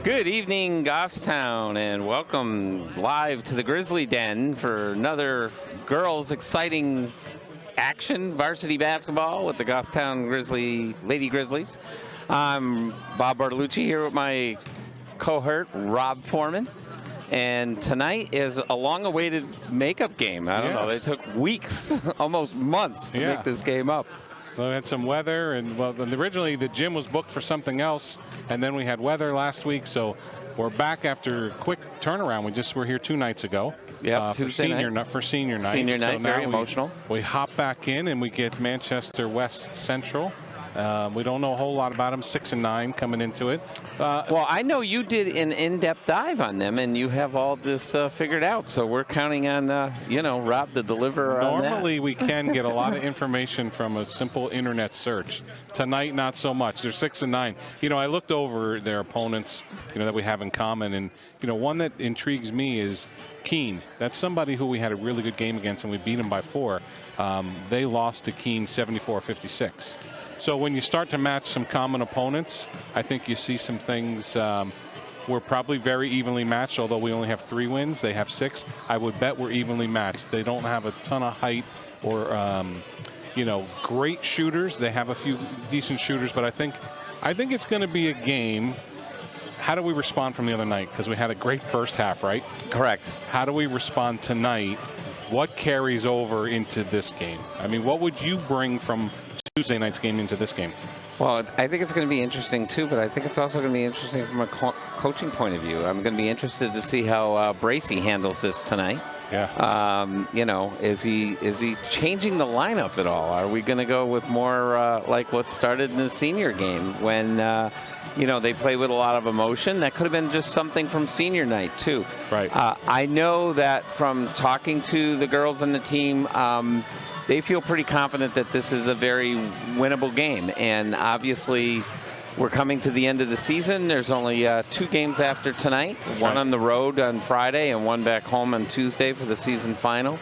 Good evening, Goffstown, and welcome live to the Grizzly Den for another girls' exciting action, varsity basketball with the Goffstown Lady Grizzlies. I'm Bob Bartolucci here with my cohort, Rob Foreman. And tonight is a long-awaited makeup game. I don't know, they took weeks, almost months to make this game up. Well, we had some weather, and originally the gym was booked for something else, and then we had weather last week, so we're back after a quick turnaround. We were here 2 nights ago. Yeah, for senior night. Senior night, very emotional. We hop back in, and we get Manchester West Central. We don't know a whole lot about them. 6-9 coming into it. Well, I know you did an in-depth dive on them, and you have all this figured out. So we're counting on, Rob to deliver on that. Normally, we can get a lot of information from a simple internet search. Tonight, not so much. They're 6-9. I looked over their opponents, that we have in common, and one that intrigues me is Keene. That's somebody who we had a really good game against, and we beat them by 4. They lost to Keene 74-56. So when you start to match some common opponents, I think you see some things. We're probably very evenly matched, although we only have 3 wins. They have 6. I would bet we're evenly matched. They don't have a ton of height or, great shooters. They have a few decent shooters, but I think it's going to be a game. How do we respond from the other night? Because we had a great first half, right? Correct. How do we respond tonight? What carries over into this game? I mean, what would you bring from Tuesday night's game into this game? Well, I think it's going to be interesting too, but I think it's also going to be interesting from a coaching point of view. I'm going to be interested to see how Bracey handles this tonight. Yeah. Is he changing the lineup at all? Are we going to go with more like what started in the senior game when they play with a lot of emotion? That could have been just something from senior night too. Right. I know that from talking to the girls on the team. They feel pretty confident that this is a very winnable game. And obviously, we're coming to the end of the season. There's only 2 games after tonight. One on the road on Friday and one back home on Tuesday for the season final.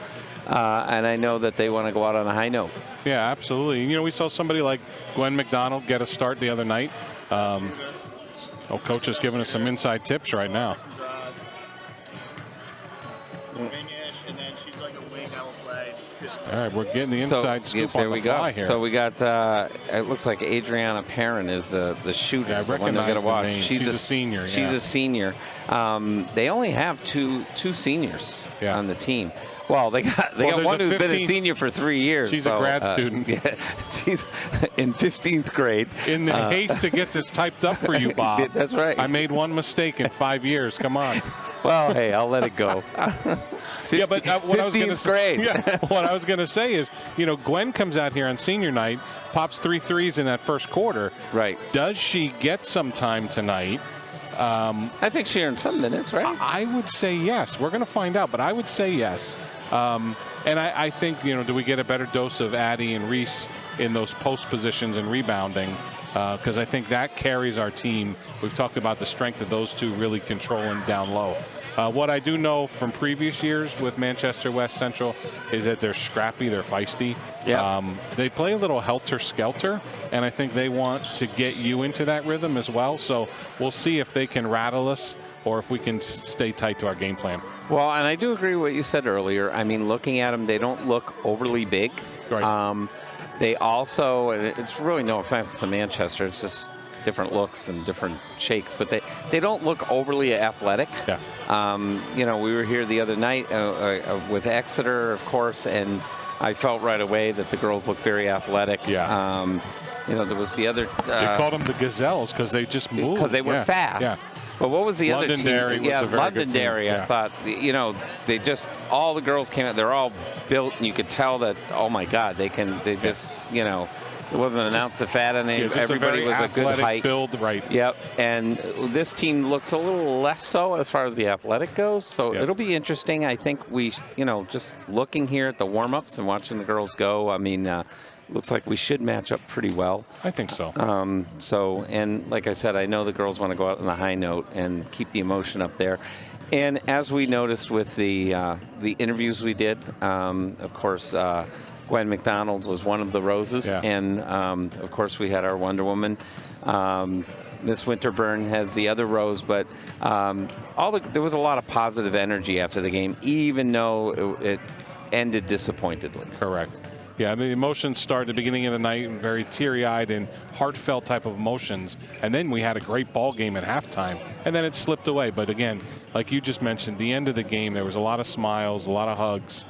And I know that they want to go out on a high note. Yeah, absolutely. We saw somebody like Gwen McDonald get a start the other night. Coach is giving us some inside tips right now. All right, we're getting the inside scoop on the fly here. So we got, it looks like Adriana Perrin is the shooter. Yeah, I recognize the name. She's a senior. She's a senior. They only have two seniors on the team. Well, they got one who's been a senior for 3 years. She's a grad student. Yeah, she's in 15th grade. In the haste to get this typed up for you, Bob. That's right. I made one mistake in 5 years. Come on. Well, hey, I'll let it go. Yeah, but what I was going to say, what I was going to say is, Gwen comes out here on senior night, pops 3 threes in that first quarter. Right. Does she get some time tonight? I think she earned some minutes, right? I would say yes. We're going to find out, but I would say yes. And I think, do we get a better dose of Addie and Reese in those post positions and rebounding? Because I think that carries our team. We've talked about the strength of those two really controlling down low. What I do know from previous years with Manchester West Central is that they're scrappy, they're feisty. Yeah. They play a little helter-skelter, and I think they want to get you into that rhythm as well. So we'll see if they can rattle us or if we can stay tight to our game plan. Well, and I do agree with what you said earlier. I mean, looking at them, they don't look overly big. Right. They also, and it's really no offense to Manchester, it's just different looks and different shakes, but they don't look overly athletic. Yeah. We were here the other night with Exeter, of course, and I felt right away that the girls looked very athletic. Yeah. There was the other. They called them the Gazelles because they just moved. Because they were fast. Yeah. But what was the other team? Londonderry was a very good team. Londonderry, I thought, they just, all the girls came out, they're all built, and you could tell that, oh my God, they just, it wasn't an ounce of fat on it. Everybody was a good height. Build, right. Yep. And this team looks a little less so as far as the athletic goes. So it'll be interesting. I think we, just looking here at the warm-ups and watching the girls go, I mean, looks like we should match up pretty well. I think so. And like I said, I know the girls want to go out on a high note and keep the emotion up there. And as we noticed with the interviews we did, of course, Gwen McDonald was one of the roses. Yeah. And, of course, we had our Wonder Woman. Miss Winterburn has the other rose, but there was a lot of positive energy after the game, even though it ended disappointedly. Correct. Yeah, I mean, the emotions start at the beginning of the night, very teary-eyed and heartfelt type of emotions. And then we had a great ball game at halftime, and then it slipped away. But again, like you just mentioned, the end of the game, there was a lot of smiles, a lot of hugs.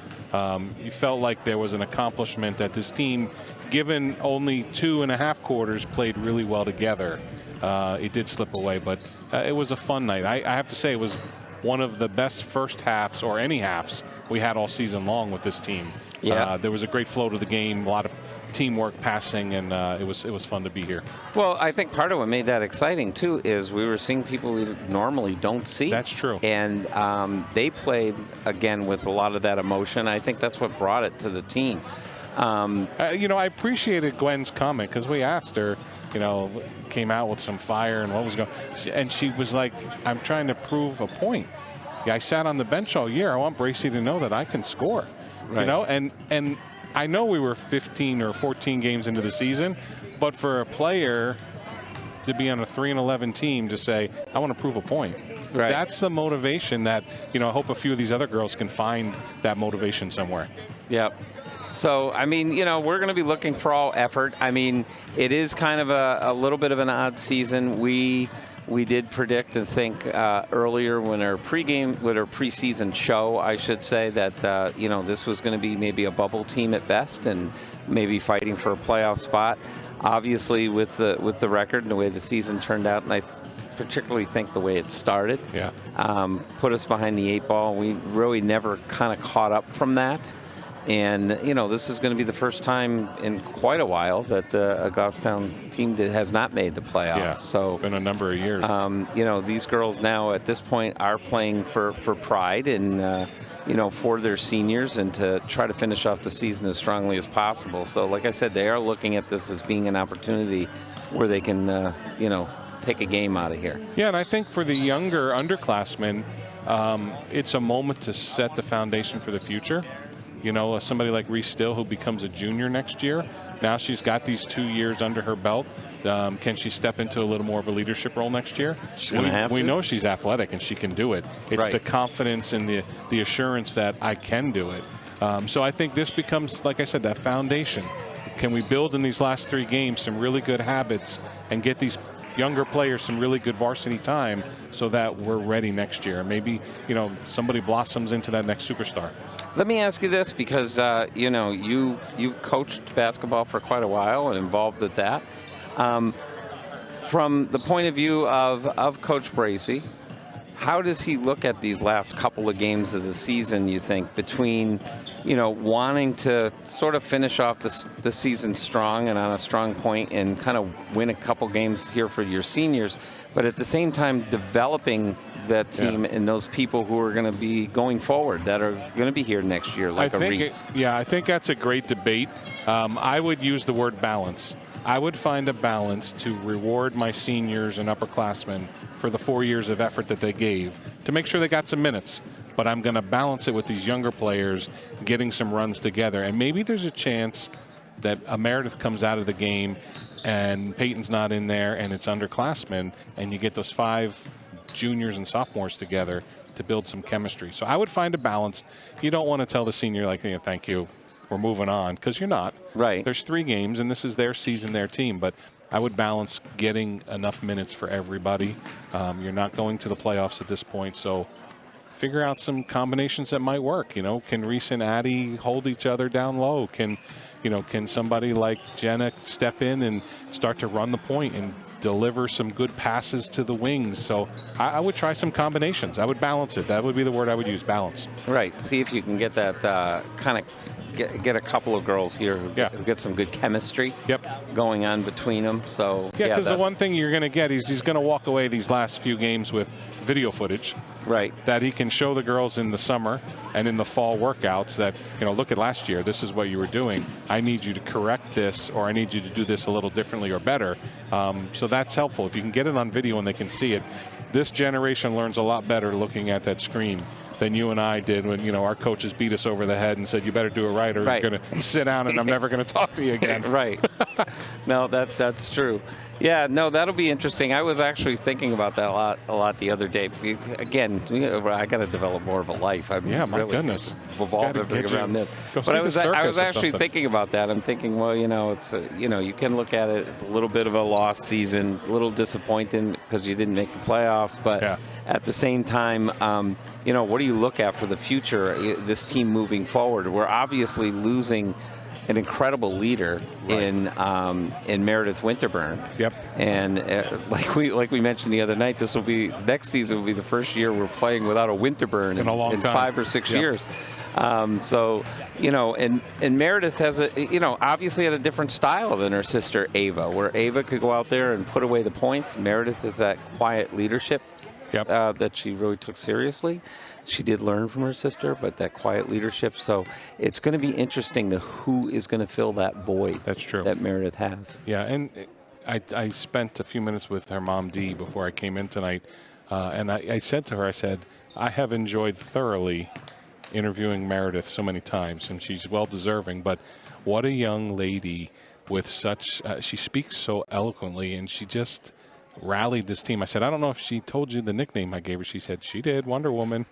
You felt like there was an accomplishment that this team, given only 2.5 quarters, played really well together. It did slip away, but it was a fun night. I have to say it was one of the best first halves, or any halves, we had all season long with this team. Yeah. There was a great flow to the game, a lot of teamwork, passing, and it was fun to be here. Well, I think part of what made that exciting too is we were seeing people we normally don't see. That's true. And they played again with a lot of that emotion. I think that's what brought it to the team. You know, I appreciated Gwen's comment because we asked her, you know, came out with some fire and what was going, and she was like, "I'm trying to prove a point. Yeah, I sat on the bench all year. I want Bracy to know that I can score." Right. You know, and I know we were 15 or 14 games into the season, but for a player to be on a 3-11 team to say, I want to prove a point. Right. That's the motivation that, you know, I hope a few of these other girls can find that motivation somewhere. Yep. So, I mean, you know, we're going to be looking for all effort. I mean, it is kind of a little bit of an odd season. We did predict and think earlier when our preseason show, I should say, that you know, this was going to be maybe a bubble team at best and maybe fighting for a playoff spot. Obviously, with the record and the way the season turned out, and I particularly think the way it started, put us behind the 8 ball. We really never kind of caught up from that. And, you know, this is going to be the first time in quite a while that a Goffstown team that has not made the playoffs. Yeah, so been a number of years. You know, these girls now at this point are playing for pride and, you know, for their seniors and to try to finish off the season as strongly as possible. So, like I said, they are looking at this as being an opportunity where they can, you know, take a game out of here. Yeah, and I think for the younger underclassmen, it's a moment to set the foundation for the future. You know, somebody like Reese Still, who becomes a junior next year. Now she's got these 2 years under her belt. Can she step into a little more of a leadership role next year? We know she's athletic and she can do it. It's the confidence and the assurance that I can do it. So I think this becomes, like I said, that foundation. Can we build in these last 3 games some really good habits and get these younger players some really good varsity time so that we're ready next year? Maybe, you know, somebody blossoms into that next superstar. Let me ask you this, because you know, you've coached basketball for quite a while and involved with that. From the point of view of Coach Bracy, how does he look at these last couple of games of the season, you think, between, you know, wanting to sort of finish off the season strong and on a strong point and kind of win a couple games here for your seniors, but at the same time developing that team and those people who are going to be going forward that are going to be here next year, like a Reese? I think that's a great debate. I would use the word balance. I would find a balance to reward my seniors and upperclassmen for the 4 years of effort that they gave to make sure they got some minutes. But I'm going to balance it with these younger players getting some runs together. And maybe there's a chance that a Meredith comes out of the game and Peyton's not in there and it's underclassmen, and you get those 5 juniors and sophomores together to build some chemistry. So I would find a balance. You don't want to tell the senior, like, thank you, we're moving on, because you're not. Right. There's 3 games, and this is their season, their team. But I would balance getting enough minutes for everybody. You're not going to the playoffs at this point, so figure out some combinations that might work. You know, can Reese and Addie hold each other down low? Can somebody like Jenna step in and start to run the point and deliver some good passes to the wings? So I would try some combinations. I would balance it. That would be the word I would use, balance. Right. See if you can get that kind of get a couple of girls here who get some good chemistry going on between them. So because the one thing you're going to get is he's going to walk away these last few games with video footage that he can show the girls in the summer and in the fall workouts that, you know, look at last year, this is what you were doing. I need you to correct this, or I need you to do this a little differently or better. So that's helpful. If you can get it on video and they can see it, this generation learns a lot better looking at that screen than you and I did when, our coaches beat us over the head and said, you better do it right or Right. you're going to sit down and I'm never going to talk to you again. Right. No, that's true. Yeah, no, that'll be interesting. I was actually thinking about that a lot the other day. Again, I got to develop more of a life. I'm Yeah, my really goodness. revolved everything around this. Go But see I was the circus or actually something. thinking about that. I'm thinking, well, it's you can look at it as a little bit of a lost season, a little disappointing because you didn't make the playoffs, but Yeah. at the same time, what do you look at for the future? This team moving forward, we're obviously losing an incredible leader in Meredith Winterburn. Yep. And like we mentioned the other night, next season will be the first year we're playing without a Winterburn In a long time. 5 or 6 Yep. years. And Meredith has obviously had a different style than her sister Ava, where Ava could go out there and put away the points. Meredith is that quiet leadership Yep. that she really took seriously. She did learn from her sister, but that quiet leadership. So it's going to be interesting to who is going to fill that void. That's true. That Meredith has. Yeah, and I spent a few minutes with her mom, Dee, before I came in tonight. And I said to her, I said, I have enjoyed thoroughly interviewing Meredith so many times, and she's well-deserving. But what a young lady with such she speaks so eloquently, and she just rallied this team. I said, I don't know if she told you the nickname I gave her. She said, she did, Wonder Woman.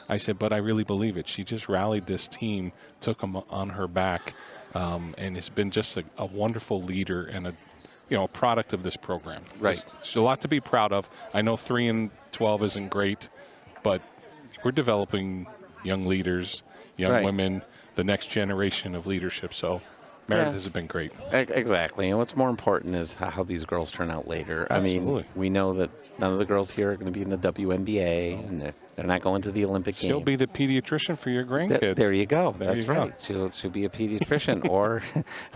I said, but I really believe it. She just rallied this team, took them on her back, and has been just a wonderful leader and a product of this program. Right. There's a lot to be proud of. I know 3-12 isn't great, but we're developing young leaders, young Right. women, the next generation of leadership. So Meredith Yeah. has been great. Exactly. And what's more important is how these girls turn out later. Absolutely. I mean, we know that none of the girls here are going to be in the WNBA, and they're not going to the Olympic Games. She'll be the pediatrician for your grandkids. There you go. There That's you go. right. She'll be a pediatrician, or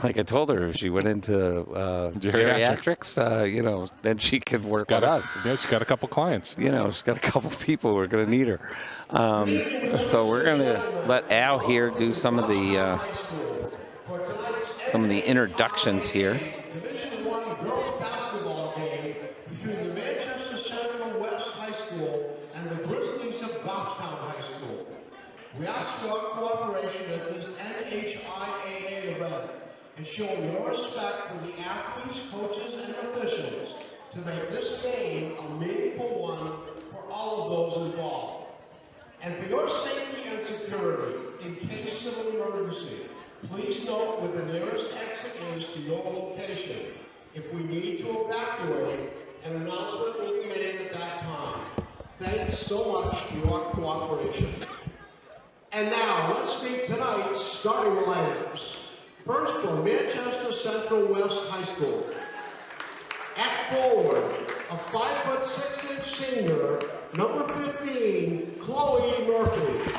like I told her, if she went into geriatrics, then she could work with us. Yeah, she's got a couple clients. She's got a couple people who are going to need her. So we're going to let Al here do some of the introductions here. Division I girls basketball game between the Manchester Central West High School and the Grizzlies of Goffstown High School. We ask for your cooperation at this NHIAA event and show your respect for the athletes, coaches, and officials to make this game a meaningful one for all of those involved. And for your safety and security, in case of an emergency, please note where the nearest exit is to your location. If we need to evacuate, an announcement will be made at that time. Thanks so much for your cooperation. And now, let's meet tonight's starting lineups. First for Manchester Central West High School. At forward, a 5'6" senior, number 15, Chloe Murphy.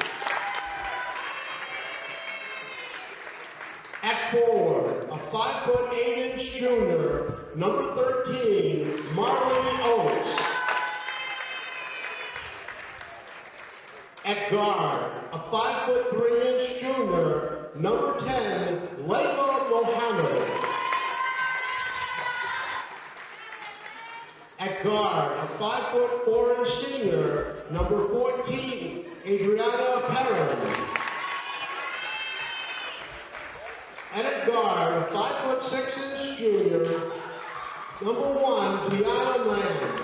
At forward, a 5'8" junior, number 13, Marley Oates. At guard, a 5'3" junior, number 10, Layla Mohammed. At guard, a 5'4" senior, number 14, Adriana Perrin. And at guard, a 5'6" junior, number 1, Tiana Lamb.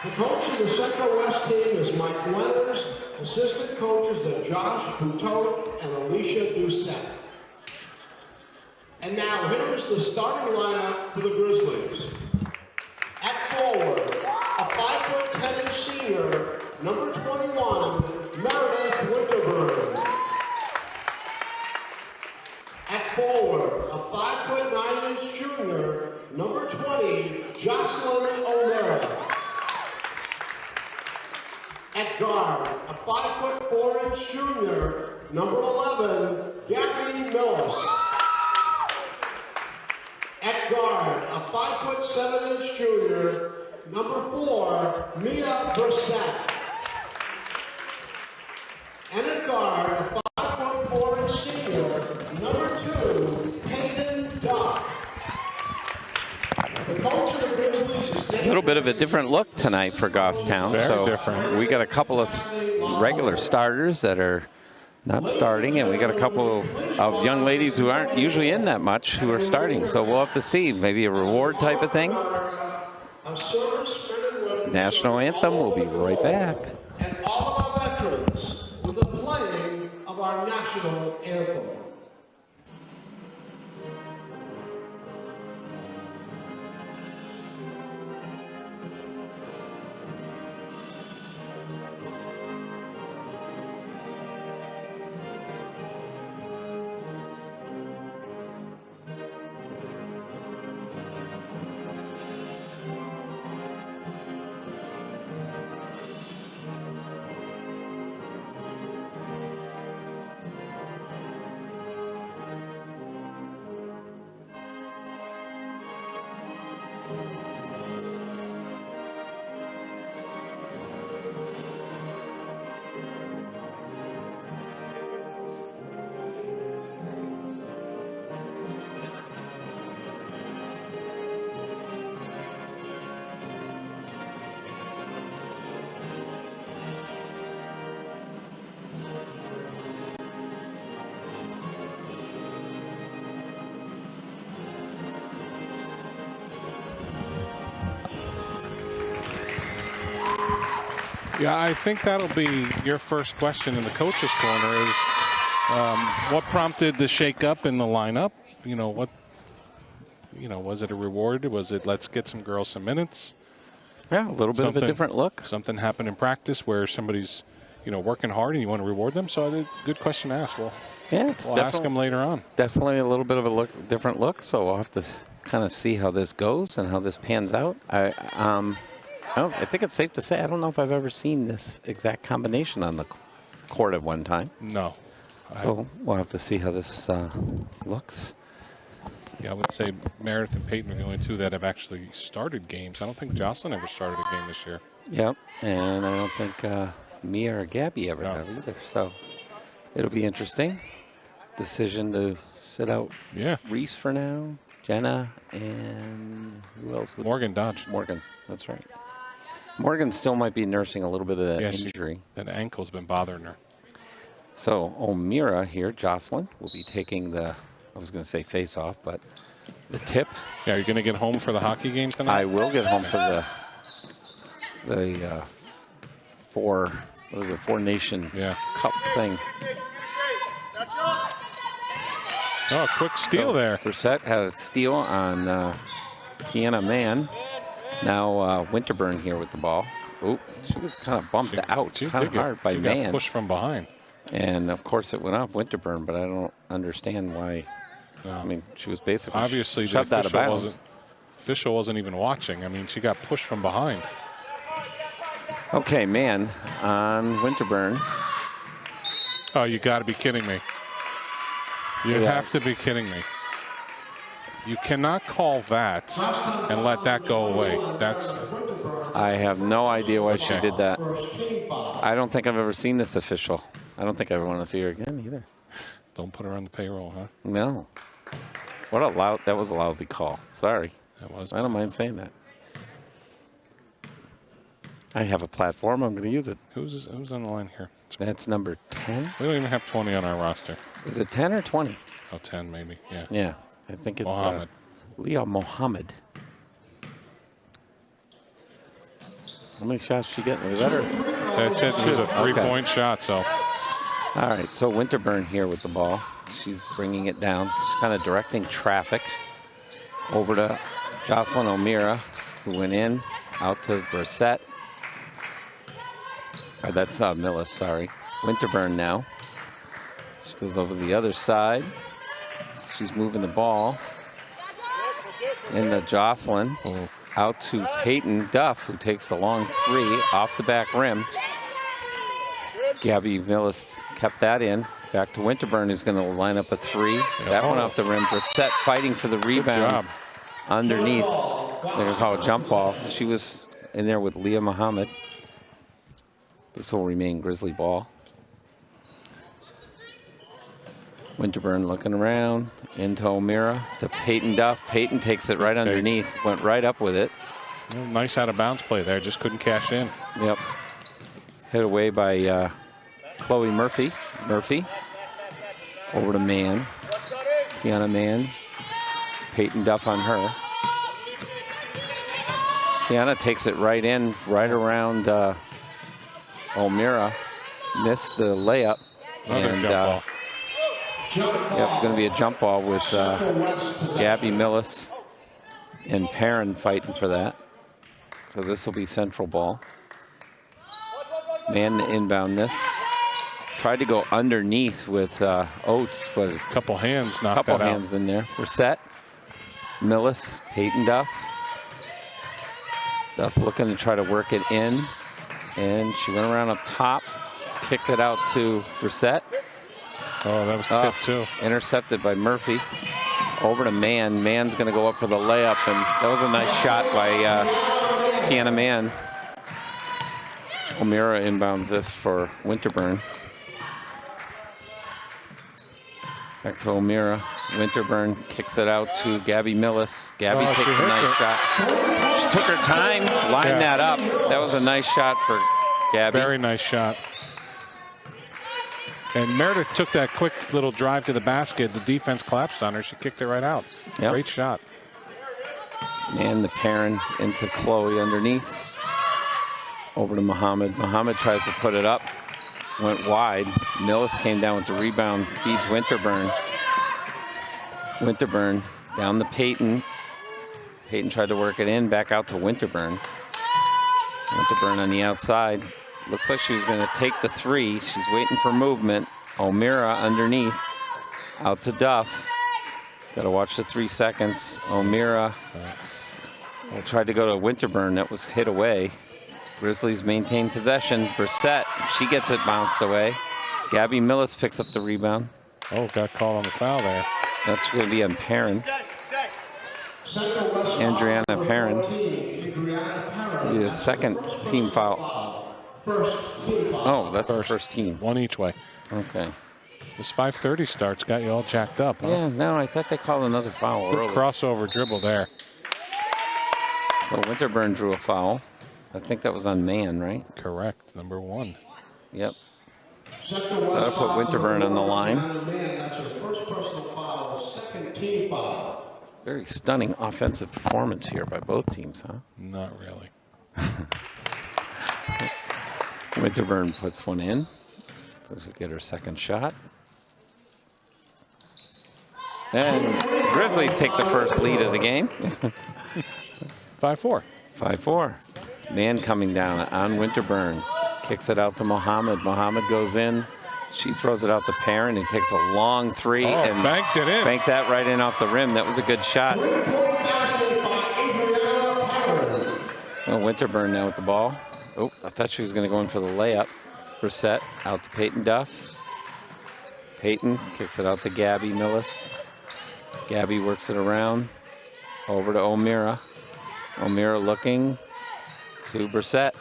The coach of the Central West team is Mike Leonards. Assistant coaches are Josh Boutot and Alicia Doucette. And now, here is the starting lineup for the Grizzlies. At forward, a 5'10" senior, number 21, Meredith Winterburn. At forward, a 5'9" junior, number 20, Jocelyn O'Mara. At guard, a 5'4" junior, number 11, Gabby Millis. At guard, a 5'7" junior, number 4, Mia Brissett. And at guard, a 5'4" senior, number 2, Peyton Duff. The coach of the Grizzlies is A little bit of a different look tonight for Goffstown. Very different. We got a couple of regular starters that are not starting, and we got a couple of young ladies who aren't usually in that much who are starting. So we'll have to see. Maybe a reward type of thing. National anthem. We'll be right back. And all of our veterans with the playing of our national anthem. Yeah, I think that'll be your first question in the coach's corner is what prompted the shake-up in the lineup? Was it a reward? Was it let's get some girls some minutes? Yeah, a little bit of a different look. Something happened in practice where somebody's, working hard and you want to reward them. So it's a good question to ask. Well, yeah, it's we'll ask them later on. Definitely a little bit of a different look. So we'll have to kind of see how this goes and how this pans out. I think it's safe to say I don't know if I've ever seen this exact combination on the court at one time. No. So we'll have to see how this looks. Yeah, I would say Meredith and Peyton are the only two that have actually started games. I don't think Jocelyn ever started a game this year. Yep, and I don't think Mia or Gabby ever have either. So it'll be interesting. Decision to sit out Reese for now, Jenna, and who else? Morgan Dodge. Morgan, that's right. Morgan still might be nursing a little bit of that injury. That ankle's been bothering her. So O'Meara here, Jocelyn, will be taking the, I was going to say face off, but the tip. Yeah, you're going to get home for the hockey game tonight? I will get home for the Four Nation Cup thing. Oh, quick steal there. Brissett had a steal on Kiana Mann. Now Winterburn here with the ball. Oh, she was kind of bumped out kind of hard by Mann. Got pushed from behind. And, of course, it went off Winterburn, but I don't understand why. No. I mean, she was basically obviously shoved out of bounds. Official wasn't even watching. I mean, she got pushed from behind. Okay, Mann on Winterburn. Oh, you got to be kidding me. You have to be kidding me. You cannot call that and let that go away. I have no idea why she did that. I don't think I've ever seen this official. I don't think I ever want to see her again either. Don't put her on the payroll, huh? No. That was a lousy call. Sorry. That was. I don't mind saying that. I have a platform. I'm going to use it. Who's on the line here? That's number 10. We don't even have 20 on our roster. Is it 10 or 20? Oh, 10 maybe. Yeah. Yeah. I think it's Mohammed. Leah Mohammed. How many shots she getting? That's it. It was a three-point shot, so. All right, so Winterburn here with the ball. She's bringing it down. She's kind of directing traffic over to Jocelyn O'Meara, who went in, out to Brissett. Or that's Millis, sorry. Winterburn now. She goes over the other side. She's moving the ball into Jocelyn. Out to Peyton Duff, who takes the long three off the back rim. Gabby Millis kept that in. Back to Winterburn, who's going to line up a three. That one off the rim. Brissett fighting for the rebound underneath. They're going to call it a jump ball. She was in there with Leah Mohammed. This will remain Grizzly ball. Winterburn looking around into O'Meara to Peyton Duff. Peyton takes it right underneath, went right up with it. Nice out of bounds play there. Just couldn't cash in. Yep. Hit away by Chloe Murphy. Murphy over to Mann. Tiana Mann. Peyton Duff on her. Tiana takes it right in, right around O'Meara. Missed the layup. Another jump ball. Yep, going to be a jump ball with Gabby Millis and Perrin fighting for that. So this will be central ball. Man to inbound this. Tried to go underneath with Oates, but a Couple hands knocked couple that out. hands in there. We're set. Millis, Peyton Duff. Duff's looking to try to work it in. And she went around up top, kicked it out to Brissette. Oh, that was tipped too. Intercepted by Murphy. Over to Mann. Mann's going to go up for the layup, and that was a nice shot by Tiana Mann. O'Meara inbounds this for Winterburn. Back to O'Meara. Winterburn kicks it out to Gabby Millis. Gabby Oh, takes she a nice hits it. shot. She took her time, lined Yeah. that up. That was a nice shot for Gabby. Very nice shot. And Meredith took that quick little drive to the basket. The defense collapsed on her. She kicked it right out. Yep. Great shot. And the Perrin into Chloe underneath. Over to Muhammad. Muhammad tries to put it up. Went wide. Millis came down with the rebound. Feeds Winterburn. Winterburn down to Peyton. Peyton tried to work it in. Back out to Winterburn. Winterburn on the outside. Looks like she was going to take the three. She's waiting for movement. O'Meara underneath. Out to Duff. Got to watch the 3 seconds. O'Meara tried to go to Winterburn. That was hit away. Grizzlies maintain possession. Brissette, she gets it bounced away. Gabby Millis picks up the rebound. Oh, got called on the foul there. That's going to be on Perrin. Adriana Perrin. The second team foul. Oh, that's the first team. One each way. Okay. This 5:30 starts got you all jacked up, huh? Yeah, no, I thought they called another foul Good early. crossover dribble there. So Winterburn drew a foul. I think that was on Mann, right? Correct. Number 1. Yep. So that'll put Winterburn on the line. That's her first personal foul, second team foul. Very stunning offensive performance here by both teams, huh? Not really. Winterburn puts one in. Does she get her second shot? And Grizzlies take the first lead of the game. 5-4. 5-4. Man coming down on Winterburn. Kicks it out to Muhammad. Muhammad goes in. She throws it out to Perrin. He takes a long three and banked it in. banked that right in off the rim. That was a good shot. Well, Winterburn now with the ball. Oh, I thought she was going to go in for the layup. Brissette out to Peyton Duff. Peyton kicks it out to Gabby Millis. Gabby works it around. Over to O'Meara. O'Meara looking to Brissette.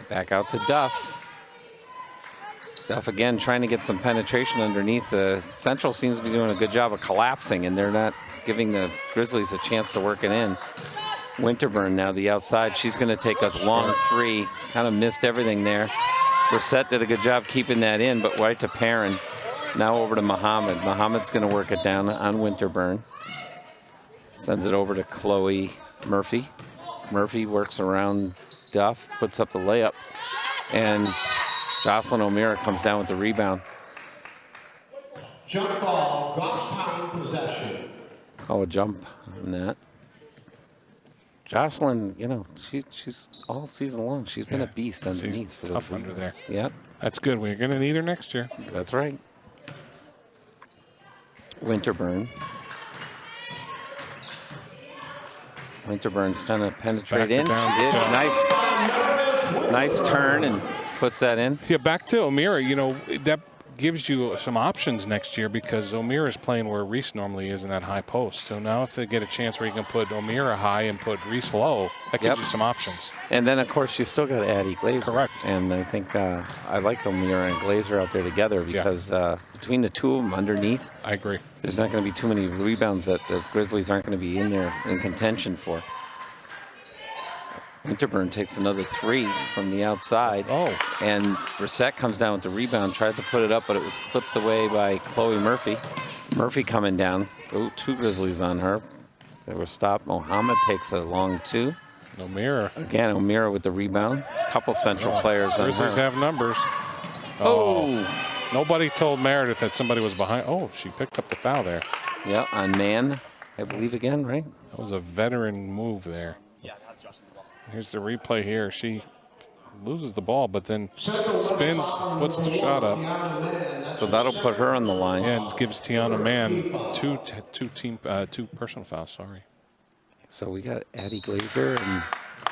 Back out to Duff. Duff again trying to get some penetration underneath. The Central seems to be doing a good job of collapsing, and they're not giving the Grizzlies a chance to work it in. Winterburn now the outside. She's going to take a long three. Kind of missed everything there. Brissette did a good job keeping that in, but right to Perrin. Now over to Muhammad. Muhammad's going to work it down on Winterburn. Sends it over to Chloe Murphy. Murphy works around Duff, puts up the layup, and Jocelyn O'Meara comes down with the rebound. Jump ball, Goffstown possession. Call a jump on that. Jocelyn, you know, she's all season long. She's been a beast underneath. For tough the under there. Yep, That's good. We're going to need her next year. that's right. Winterburn. Winterburn's trying to penetrate Backed it in. down. She did. Yeah. Nice turn and puts that in. Yeah, back to O'Meara. You know, that gives you some options next year because O'Meara's playing where Reese normally is in that high post. So now if they get a chance where you can put O'Meara high and put Reese low, that gives you some options. And then, of course, you still got Addie Glazer. Correct. And I think I like O'Meara and Glazer out there together because between the two of them underneath, I agree. there's not going to be too many rebounds that the Grizzlies aren't going to be in there in contention for. Winterburn takes another 3 from the outside. Oh. And Brissett comes down with the rebound, tried to put it up, but it was clipped away by Chloe Murphy. Murphy coming down. Oh, 2 Grizzlies on her. They were stopped. Mohammed takes a long 2. O'Meara. Again, O'Meara with the rebound. Couple Central players on Grizzlies her. have numbers. Oh. Nobody told Meredith that somebody was behind. Oh, she picked up the foul there. Yeah, on man, I believe again, right? That was a veteran move there. Here's the replay here. She loses the ball, but then spins, puts the shot up. So that'll put her on the line. And gives Tiana Mann two personal fouls, sorry. So we got Addie Glazer and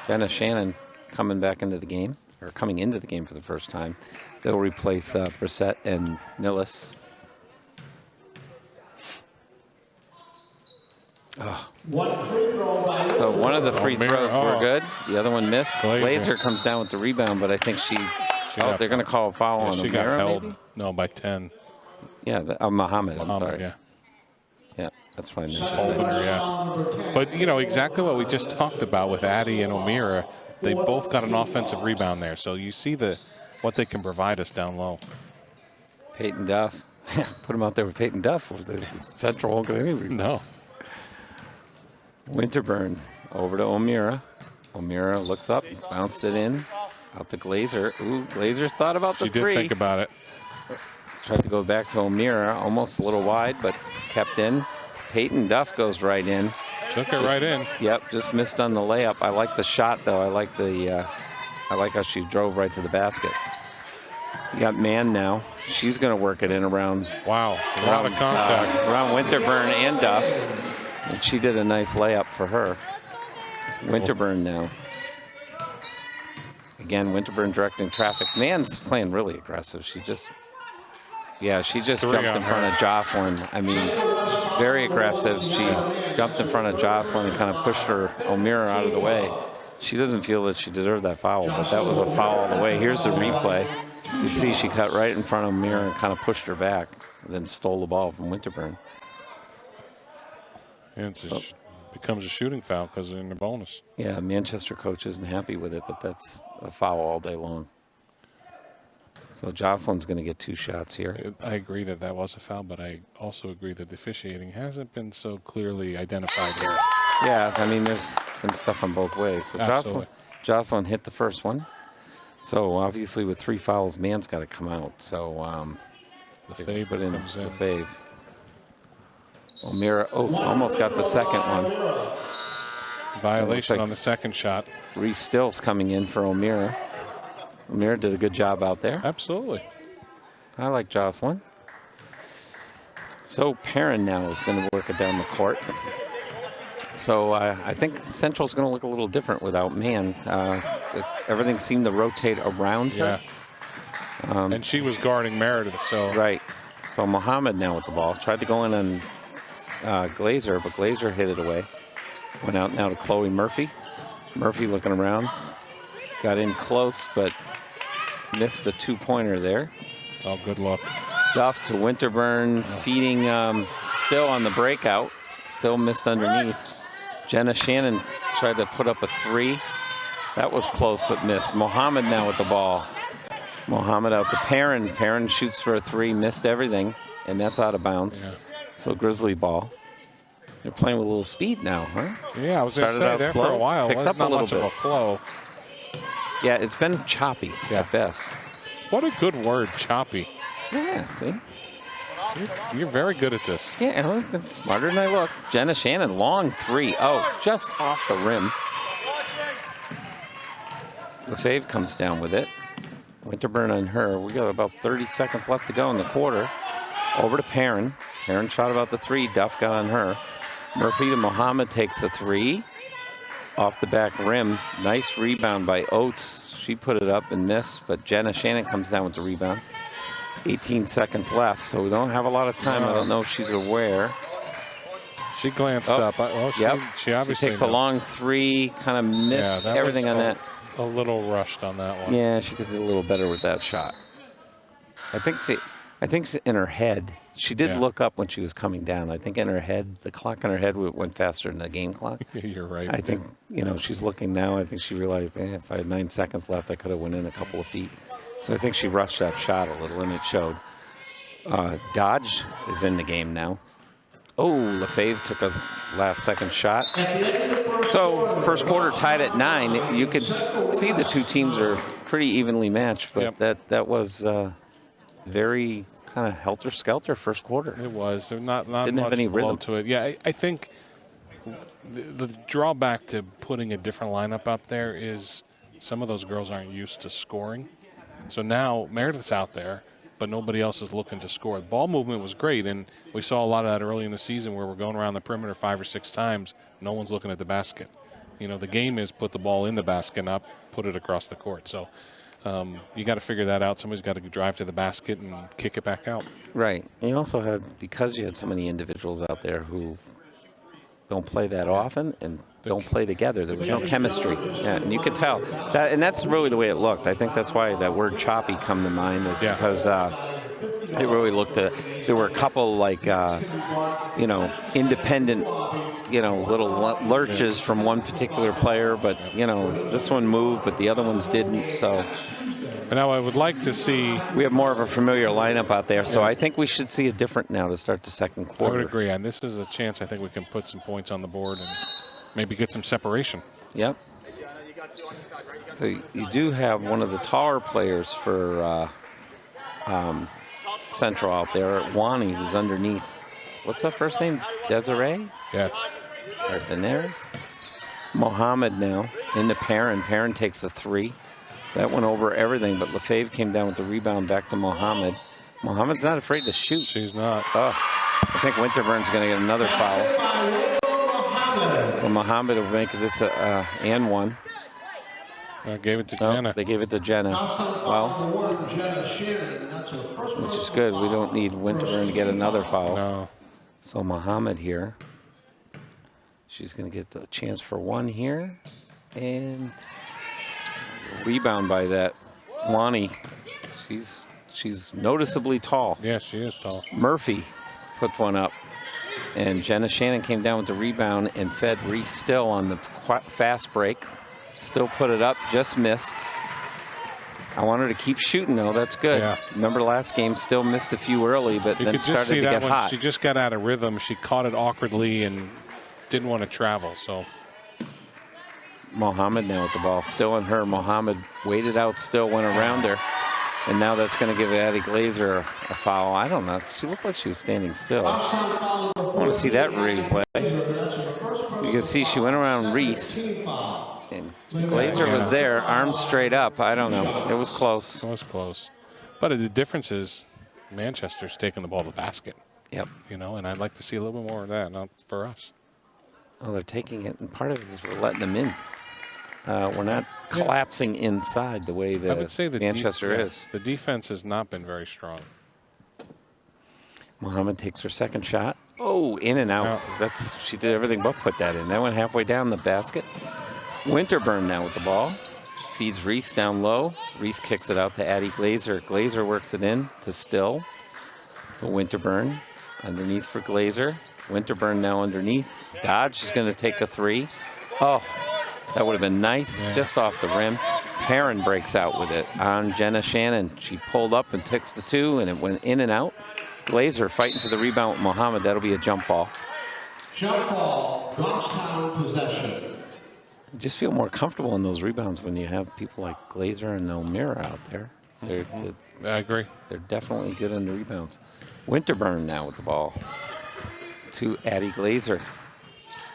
Jenna Shannon coming back into the game, or coming into the game for the first time. They'll replace Brissett and Nillis. So one of the free throws were good. The other one missed. Glazer comes down with the rebound, but I think they're going to call a foul on she O'Meara, got held. maybe? No, by 10. Yeah, Mohammed, I'm sorry. Yeah. Yeah, that's what I mentioned. Holding her, yeah. But, you know, exactly what we just talked about with Addie and O'Meara. They both got an offensive rebound there. So you see what they can provide us down low. Peyton Duff. Put him out there with Peyton Duff. The Central won't get any rebound. No. Winterburn over to O'Meara. O'Meara looks up, bounced it in. Out to Glazer. Ooh, Glazer's thought about the 3. She did think about it. Tried to go back to O'Meara, almost a little wide, but kept in. Peyton Duff goes right in. Took it right in. Yep, just missed on the layup. I like the shot, though. I like how she drove right to the basket. You got Mann now. She's going to work it in around. Wow, a lot of contact. Around Winterburn and Duff. And she did a nice layup for her. Winterburn now. Again, Winterburn directing traffic. Mann's playing really aggressive. She just jumped in front of Jocelyn. I mean, very aggressive. She jumped in front of Jocelyn and kind of pushed her O'Meara out of the way. She doesn't feel that she deserved that foul, but that was a foul all the way. Here's the replay. You can see she cut right in front of O'Meara and kind of pushed her back, and then stole the ball from Winterburn. And it becomes a shooting foul because they're in the bonus. Yeah, Manchester coach isn't happy with it, but that's a foul all day long. So Jocelyn's going to get 2 shots here. I agree that was a foul, but I also agree that the officiating hasn't been so clearly identified here. Yeah, I mean, there's been stuff on both ways. So Jocelyn hit the first one. So obviously with 3 fouls, Mann's got to come out. So the fave put in the comes in. fave. O'Meara, almost got the second one. Violation on the second shot. Reese Stills coming in for O'Meara. O'Meara did a good job out there. Absolutely. I like Jocelyn. So Perrin now is going to work it down the court. So I think Central's going to look a little different without Mann. Everything seemed to rotate around her. Yeah. And she was guarding Meredith, so. Right. So Mohammed now with the ball. Tried to go in on Glazer, but Glazer hit it away. Went out now to Chloe Murphy. Murphy looking around. Got in close, but missed the 2-pointer there. Oh, good luck. Duff to Winterburn, feeding still on the breakout. Still missed underneath. Jenna Shannon tried to put up a 3. That was close, but missed. Mohammed now with the ball. Mohammed out to Perrin. Perrin shoots for a 3, missed everything, and that's out of bounds. Yeah. So Grizzly ball. They're playing with a little speed now, huh? Yeah, I was going to say that for a while. It wasn't not much of a flow. Yeah, it's been choppy at best. What a good word, choppy. Yeah, see? You're very good at this. Yeah, it's smarter than I look. Jenna Shannon, long 3. Oh, just off the rim. Lefebvre comes down with it. Winterburn on her. We got about 30 seconds left to go in the quarter. Over to Perrin. Perrin shot about the 3. Duff got on her. Murphy to Mohammed takes the 3. Off the back rim. Nice rebound by Oates. She put it up and missed, but Jenna Shannon comes down with the rebound. 18 seconds left, so we don't have a lot of time. I don't know if she's aware. She glanced up. Well, she obviously takes a long three, kind of missed everything on that. A little rushed on that one. Yeah, she could do a little better with that shot. I think in her head, she did look up when she was coming down. I think in her head, the clock in her head went faster than the game clock. You're right. I think, she's looking now. I think she realized, if I had 9 seconds left, I could have went in a couple of feet. So I think she rushed that shot a little, and it showed. Dodge is in the game now. Oh, Lefebvre took a last-second shot. So first quarter tied at 9. You could see the two teams are pretty evenly matched, but that was very kind of helter-skelter first quarter. It was. There not Didn't much have any flow rhythm to it. Yeah, I think the drawback to putting a different lineup out there is some of those girls aren't used to scoring. So now Meredith's out there, but nobody else is looking to score. The ball movement was great, and we saw a lot of that early in the season where we're going around the perimeter 5 or 6 times. No one's looking at the basket. The game is put the ball in the basket and not put it across the court. So you got to figure that out. Somebody's got to drive to the basket and kick it back out. Right. And you also have, because you had so many individuals out there who don't play that often and don't play together, there was no chemistry. Yeah, and you could tell that, and that's really the way it looked. I think that's why that word choppy come to mind, is because it really looked at, there were a couple independent, little lurches from one particular player, but this one moved, but the other ones didn't. So now I would like to see, we have more of a familiar lineup out there, so I think we should see a different now to start the second quarter. I would agree, and this is a chance I think we can put some points on the board and maybe get some separation. Yep. So you do have one of the taller players for Central out there, Wani, who's underneath. What's that first name? Desiree? Yeah. Or Daenerys? Mohammed now into Perrin. Perrin takes a 3. That went over everything, but Lefebvre came down with the rebound back to Mohammed. Mohammed's not afraid to shoot. She's not. Oh, I think Winterburn's going to get another foul. So Mohammed will make this and one. Gave it to Jenna. They gave it to Jenna. Well, which is good. We don't need Winterburn to get another foul. No. So Mohammed here. She's going to get the chance for one here. And rebound by that Wani. She's noticeably tall. Yeah, she is tall. Murphy puts one up. And Jenna Shannon came down with the rebound and fed Reese Still on the fast break. Still put it up, just missed. I want her to keep shooting, though. That's good. Yeah. Remember last game, Still missed a few early, but then started to get hot. She just got out of rhythm. She caught it awkwardly and didn't want to travel. So Mohammed now with the ball. Still in her. Mohammed waited out, Still went around her. And now that's going to give Addie Glazer a foul. I don't know. She looked like she was standing still. I want to see that replay. So you can see she went around Reese. And Glazer was there, arms straight up. I don't know. It was close. It was close. But the difference is Manchester's taking the ball to the basket. Yep. And I'd like to see a little bit more of that, not for us. Oh, they're taking it, and part of it is we're letting them in. We're not collapsing inside the way I would say the Manchester is. The defense has not been very strong. Mohammed takes her second shot. Oh, in and out. She did everything but put that in. That went halfway down the basket. Winterburn now with the ball. Feeds Reese down low. Reese kicks it out to Addie Glazer. Glazer works it in to Still. To Winterburn. Underneath for Glazer. Winterburn now underneath. Dodge is going to take a 3. Oh, that would have been nice, just off the rim. Perrin breaks out with it on Jenna Shannon. She pulled up and takes the 2, and it went in and out. Glazer fighting for the rebound with Mohammed. That'll be a jump ball. Jump ball, Goffstown possession. You just feel more comfortable in those rebounds when you have people like Glazer and O'Meara out there. I agree. They're definitely good in the rebounds. Winterburn now with the ball to Addie Glazer.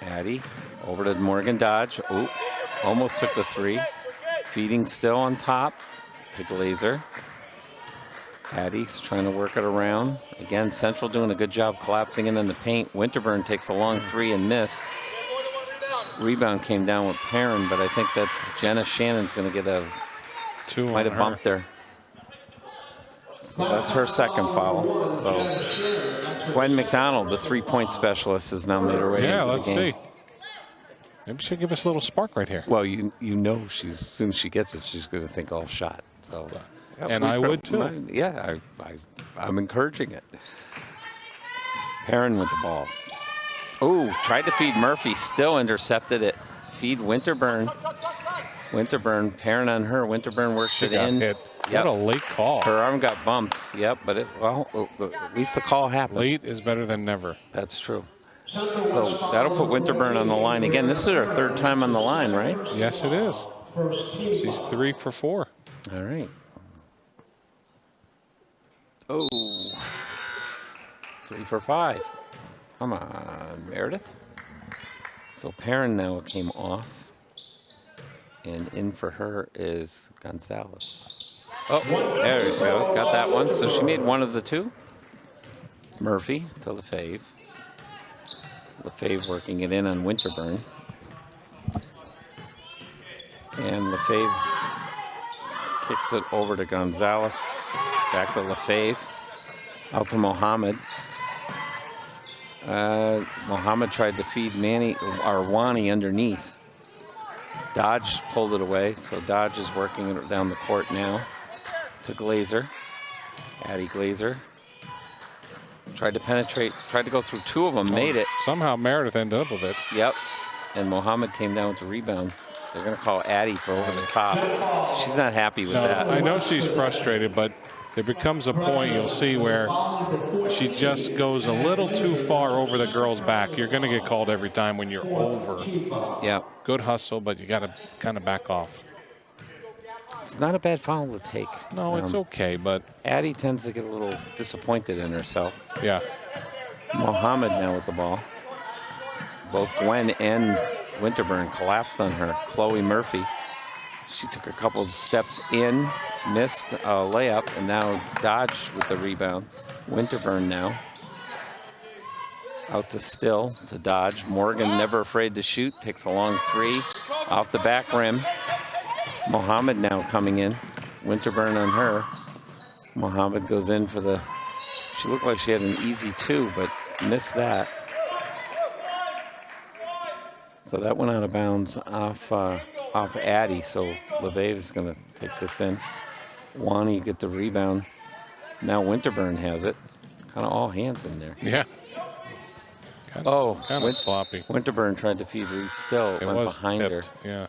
Addie over to Morgan Dodge. Oh, almost took the 3. Feeding Still on top to Glazer. Addie's trying to work it around. Again, Central doing a good job collapsing in the paint. Winterburn takes a long 3 and missed. Rebound came down with Perrin, but I think that Jenna Shannon's going to get a 2. Might have bumped her. So that's her second foul. So Gwen McDonald, the three-point specialist, has now made her way Yeah, into let's the game. see. Maybe she'll give us a little spark right here. Well, you know, as soon as she gets it, she's going to think all shot. So, And I would too. Yeah, I'm encouraging it. Perrin with the ball. Oh, tried to feed Murphy, still intercepted it. Feed Winterburn. Winterburn, Perrin on her. Winterburn works She it got in. hit. Yep. What a late call. Her arm got bumped. Yep, but at least the call happened. Late is better than never. That's true. So that'll put Winterburn on the line again. This is her third time on the line, right? Yes, it is. She's 3 for 4. All right. Oh. 3 for 5. Come on, Meredith. So Perrin now came off. And in for her is Gonzalez. Oh, there we go. Got that one. So she made one of the two. Murphy to Lefebvre. Lefebvre working it in on Winterburn. And Lefebvre kicks it over to Gonzalez. Back to Lefebvre. Out to Mohammed. Mohammed tried to feed Wani underneath. Dodge pulled it away, so Dodge is working it down the court now to Glazer. Addie Glazer. Tried to penetrate, tried to go through two of them, made it. Somehow Meredith ended up with it. Yep. And Mohammed came down with the rebound. They're going to call Addie for over the top. She's not happy with that. I know she's frustrated, but there becomes a point you'll see where she just goes a little too far over the girl's back. You're going to get called every time when you're over. Yeah. Good hustle, but you got to kind of back off. It's not a bad foul to take. No, it's okay, but Addie tends to get a little disappointed in herself. yeah. Mohammed now with the ball. Both Gwen and Winterburn collapsed on her. Chloe Murphy. She took a couple of steps in, missed a layup, and now Dodge with the rebound. Winterburn now. Out to Still, to Dodge. Morgan, never afraid to shoot, takes a long three off the back rim. Mohammed now coming in. Winterburn on her. Mohammed goes in for the, she looked like she had an easy two, but missed that. So that went out of bounds off Addie, so Lefebvre is going to take this in. Wani get the rebound. Now Winterburn has it. Kind of all hands in there. Yeah. Kind of sloppy. Winterburn tried to feed Reese Still. It went behind tipped. her. Yeah.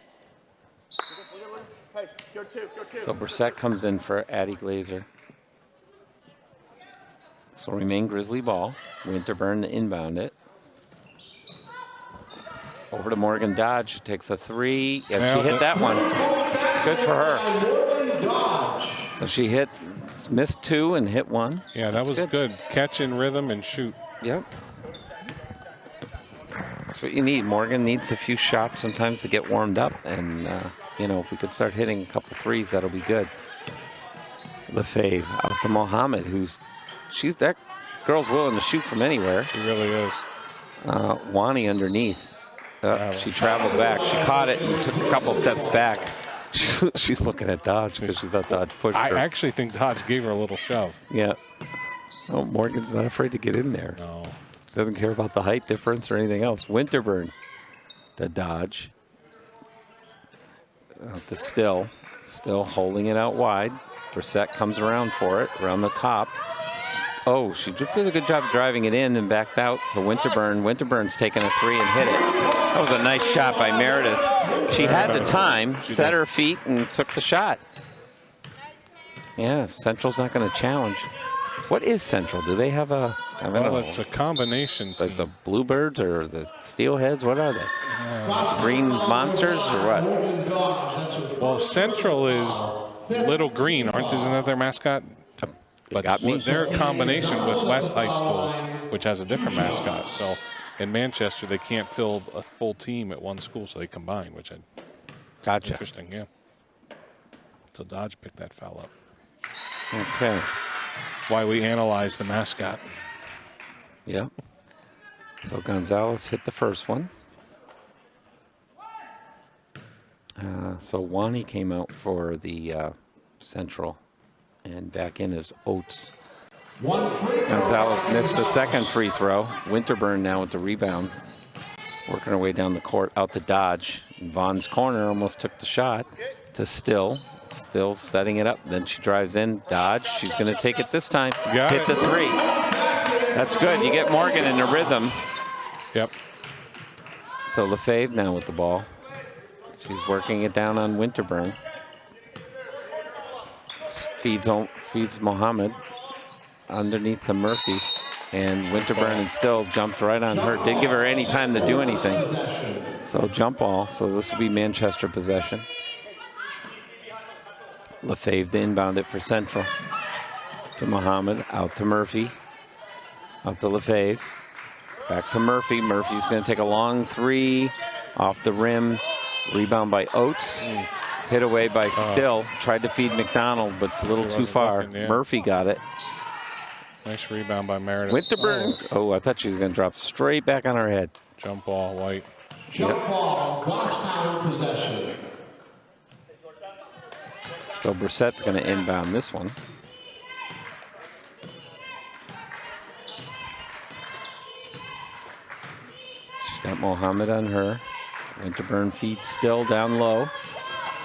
So Brissett comes in for Addie Glazer. So remain Grizzly ball. Winterburn to inbound it. Over to Morgan Dodge, who takes a three. Yeah, she hit that one. Good for her. So she missed two and hit one. Yeah, that was good. Catch in rhythm and shoot. Yep. That's what you need. Morgan needs a few shots sometimes to get warmed up. And, you know, if we could start hitting a couple threes, that'll be good. Lefebvre out to Mohammed, that girl's willing to shoot from anywhere. She really is. Wani underneath. She traveled back. She caught it and took a couple steps back. She's looking at Dodge because she thought Dodge pushed her. I actually think Dodge gave her a little shove. Yeah. Oh, Morgan's not afraid to get in there. No. Doesn't care about the height difference or anything else. Winterburn, the Dodge. The Still holding it out wide. Brissett comes around for it, around the top. Oh, she did a good job driving it in and backed out to Winterburn. Winterburn's taken a three and hit it. That was a nice shot by Meredith. She had the time, set her feet, and took the shot. Yeah, Central's not going to challenge. What is Central? Do they have a, I don't know. Well, it's a combination. Like the Bluebirds or the Steelheads? What are they? Green Monsters or what? Well, Central is Little Green, isn't that their mascot? But got me. They're a combination with West High School, which has a different mascot. So in Manchester, they can't fill a full team at one school, so they combine, which is Gotcha. interesting, yeah. So Dodge picked that foul up. Okay. Why we analyze the mascot. Yeah. So Gonzalez hit the first one. So Wani came out for the Central. And back in is Oates. One free throw. Gonzalez missed the second free throw. Winterburn now with the rebound. Working her way down the court, out to Dodge. And Vaughn's corner almost took the shot to Still. Still setting it up. Then she drives in. Dodge. She's going to take it this time. Got Hit it. the three. That's good. You get Morgan in the rhythm. Yep. So Lefebvre now with the ball. She's working it down on Winterburn. Feeds Mohammed underneath to Murphy. And Winterburn and Still jumped right on her. Didn't give her any time to do anything. So jump ball. So this will be Manchester possession. Lefebvre to inbound it for Central. To Mohammed. Out to Murphy. Out to Lefebvre. Back to Murphy. Murphy's going to take a long three off the rim. Rebound by Oates. Hit away by Still. Tried to feed McDonald, but a little too far. looking, yeah. Murphy got it. Nice rebound by Meredith. Winterburn. Oh, I thought she was going to drop straight back on her head. Jump ball, White. Jump ball, Goffstown possession. So Brissett's going to inbound this one. She's got Mohammed on her. Winterburn feeds Still down low.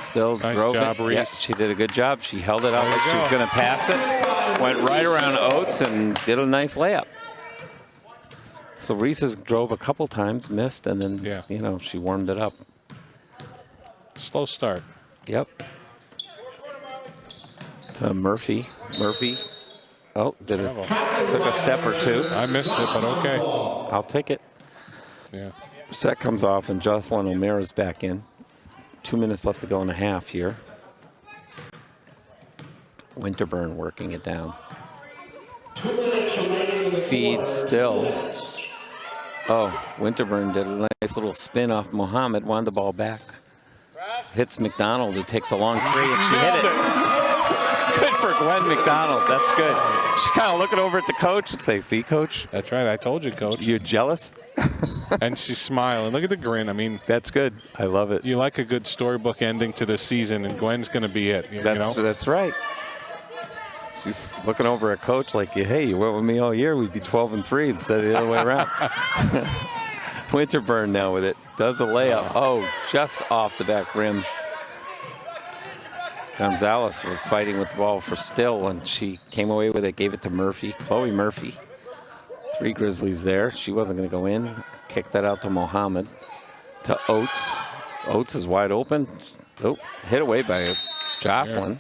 Still Nice drove job, it. Reese. Yeah, she did a good job. She held it out There you like she was go. going to pass it. Went right around Oates and did a nice layup. So Reese has drove a couple times, missed, and then, Yeah. you know, she warmed it up. Slow start. Yep. To Murphy. Murphy. Oh, took a step or two. I missed it, but okay. I'll take it. Yeah. Set comes off and Jocelyn O'Mara's back in. 2 minutes left to go in a half here. Winterburn working it down. 2 minutes remaining in the Feeds Still. Oh, Winterburn did a nice little spin off Mohammed, wanted the ball back. Hits McDonald, it takes a long three, and she hit it. Good for Gwen McDonald, that's good. She's kind of looking over at the coach and say, see, coach, That's right. I told you, Coach. you jealous? And she's smiling. Look at the grin. I mean, That's good. I love it. you like a good storybook ending to the season, and Gwen's going to be it. You know? That's right. She's looking over at coach like, hey, you went with me all year, we'd be 12-3 instead of the other way around. Winterburn now with it. Does the layup. Oh, just off the back rim. Gonzalez was fighting with the ball for Still, and she came away with it, gave it to Murphy. Chloe Murphy. 3 Grizzlies there. She wasn't going to go in. Kicked that out to Mohammed. To Oates. Oates is wide open. Oh, hit away by Jocelyn.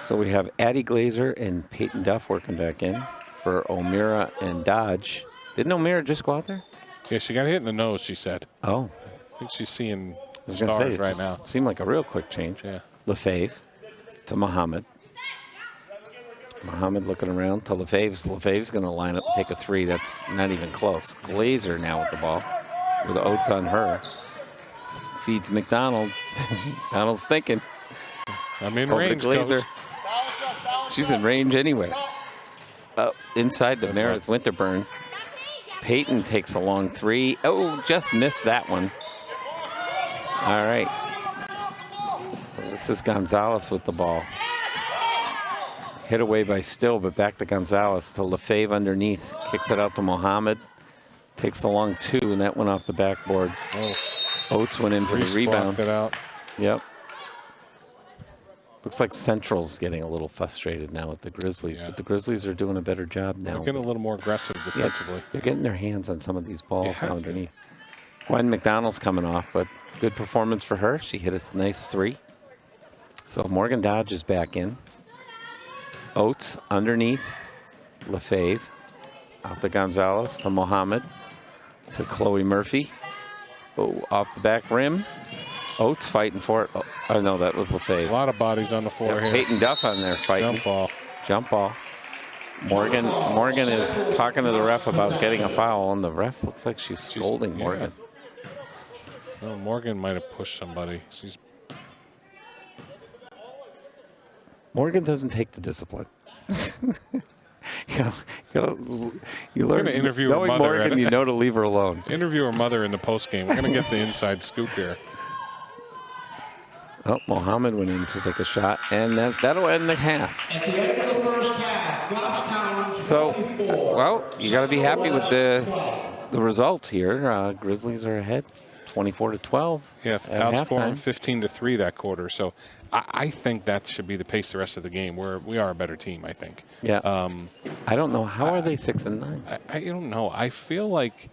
So we have Addie Glazer and Peyton Duff working back in for O'Meara and Dodge. Didn't O'Meara just go out there? Yeah, she got hit in the nose, she said. Oh, I think she's seeing I was going to stars say, right it now. seemed like a real quick change. Yeah. Lefebvre to Mohammed. Mohammed looking around to Lefebvre. Lefebvre's going to line up and take a three. That's not even close. Glazer now with the ball with Oates on her. Feeds McDonald. McDonald's thinking. I'm in Over to range, Glazer. Coach. She's in range anyway. Inside the Meredith Winterburn. Peyton takes a long three. Oh, just missed that one. All right. This is Gonzalez with the ball. Hit away by Still, but back to Gonzalez to Lefebvre underneath. Kicks it out to Mohammed. Takes the long two, and that went off the backboard. Oh, Oates went in for the Reese rebound. blocked it out. Yep. Looks like Central's getting a little frustrated now with the Grizzlies, Yeah. but the Grizzlies are doing a better job now. They're getting a little more aggressive defensively. They're getting their hands on some of these balls have to. underneath. Gwen McDonald's coming off, but good performance for her. She hit a nice three. So Morgan Dodge is back in. Oates underneath. Lefebvre. Out to Gonzalez, to Mohammed, to Chloe Murphy. Oh, off the back rim. Oates fighting for it. Oh, no, that was A Lefebvre. lot of bodies on the floor Yeah, here. Peyton Duff on there fighting. Jump ball. Jump ball. Morgan is talking to the ref about getting a foul, and the ref looks like she's scolding yeah. Morgan. Well, Morgan might have pushed somebody. She's Morgan doesn't take the discipline. you learn gonna interview her knowing mother, Morgan, Ed. you know to leave her alone. interview her mother in the postgame. We're going to get the inside scoop here. Oh, Mohammed went in to take a shot, and that'll end the half. At the end of the first half, Goffstown So, 24. well, you got to be happy with the results here. Grizzlies are ahead, 24-12. Yeah, at outscoring halftime. 15-3 that quarter. So I think that should be the pace the rest of the game. We are a better team, I think. Yeah. I don't know. How are they 6-9? I don't know. I feel like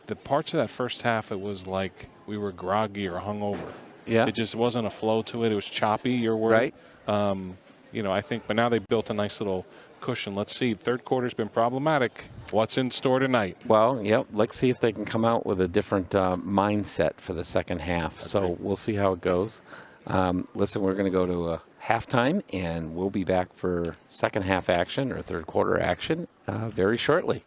the parts of that first half, it was like we were groggy or hungover. Yeah. It just wasn't a flow to it. It was choppy, your word. Right. I think, but now they built a nice little cushion. Let's see. Third quarter's been problematic. What's in store tonight? Well, yep. Let's see if they can come out with a different mindset for the second half. So we'll see how it goes. Listen, we're going to go to a halftime, and we'll be back for second half action or third quarter action very shortly.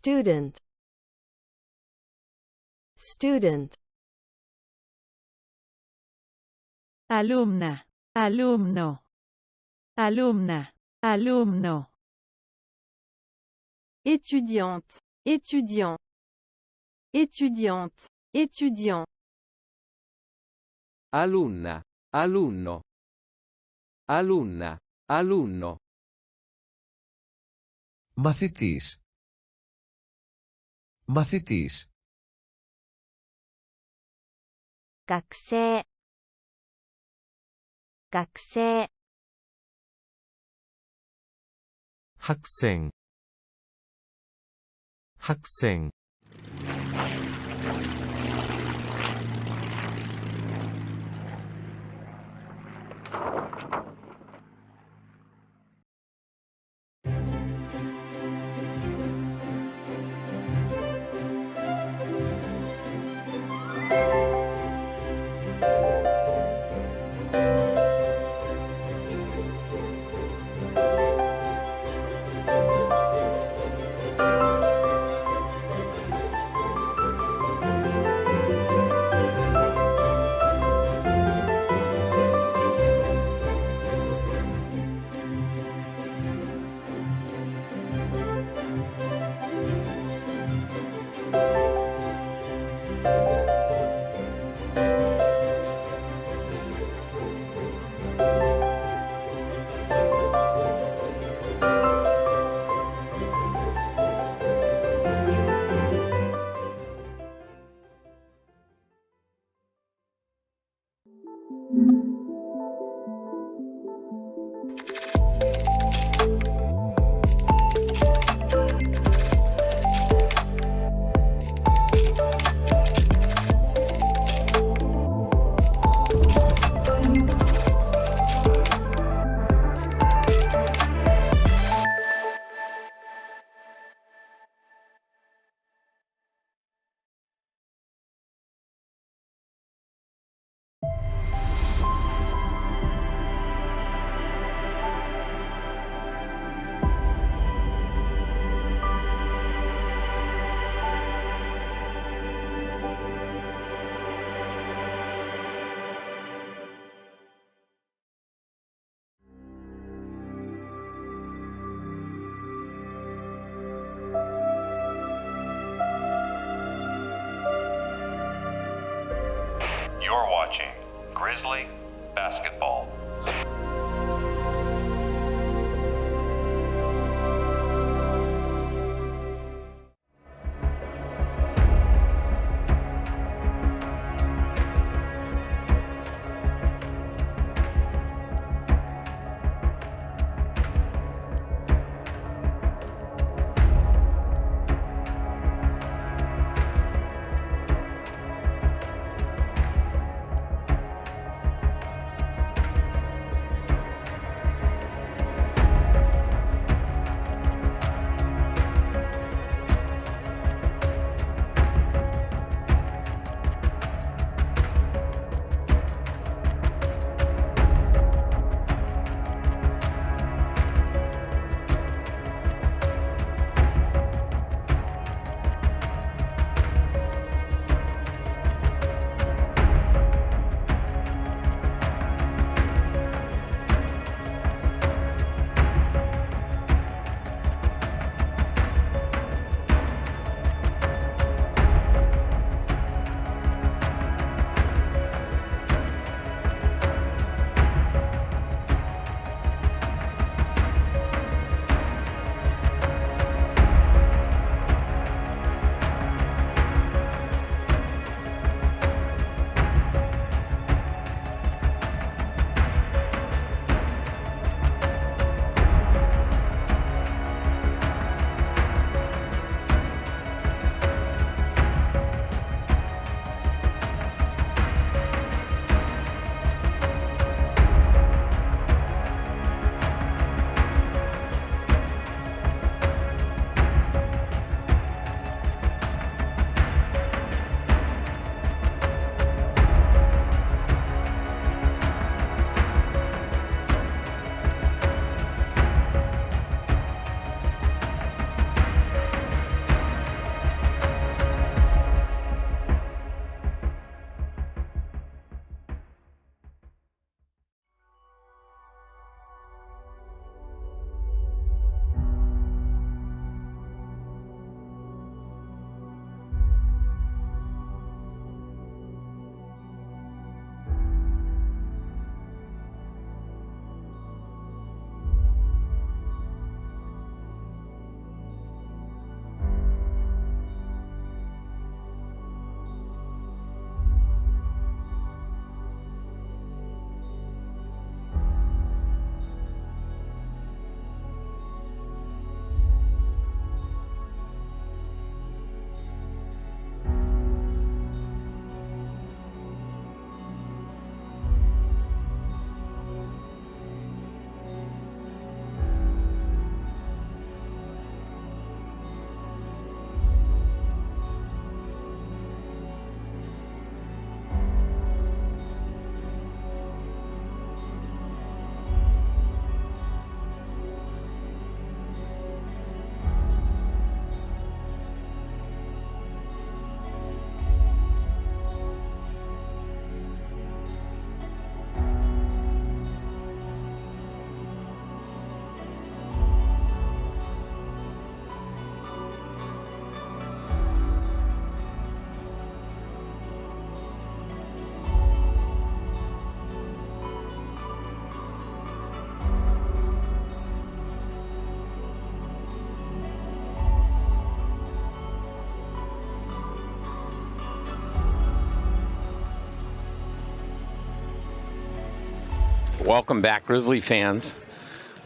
Student. Student. Alumna, alumno, alumna, alumno. Étudiante, étudiant. Étudiante, étudiant. Alunna, alunno. Alunna, alunno. Μαθητής. Μαθητής. 学生。学生。 학생. 학생. You're watching Grizzly Basketball Welcome back, Grizzly fans.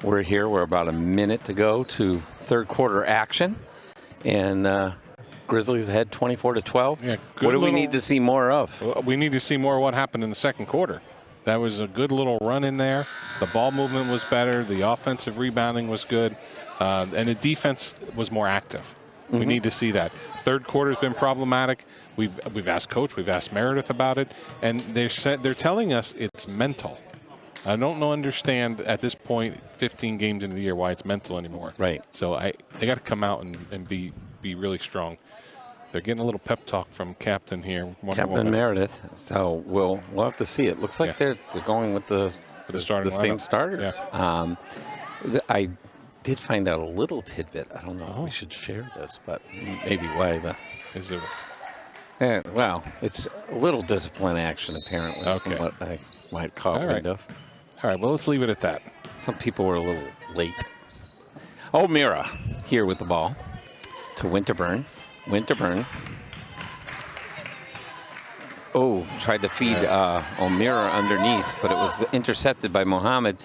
We're here. We're about a minute to go to third quarter action. And Grizzlies ahead 24-12. Yeah, what do we need to see more of? We need to see more of what happened in the second quarter. That was a good little run in there. The ball movement was better. The offensive rebounding was good. And the defense was more active. We need to see that. Third quarter's been problematic. We've asked Coach, we've asked Meredith about it, and they're telling us it's mental. I don't understand at this point, 15 games into the year, why it's mental anymore. Right. So they got to come out and be really strong. They're getting a little pep talk from Captain here. Captain Meredith. So we'll have to see. It looks like they're going with the same starters. Yeah. I did find out a little tidbit. I don't know if we should share this, but maybe why is it? Well, it's a little discipline action apparently. Okay. From what I might call wind of. All right. Well, let's leave it at that. Some people were a little late. O'Meara here with the ball to Winterburn. Winterburn. Oh, tried to feed O'Meara underneath, but it was intercepted by Mohammed.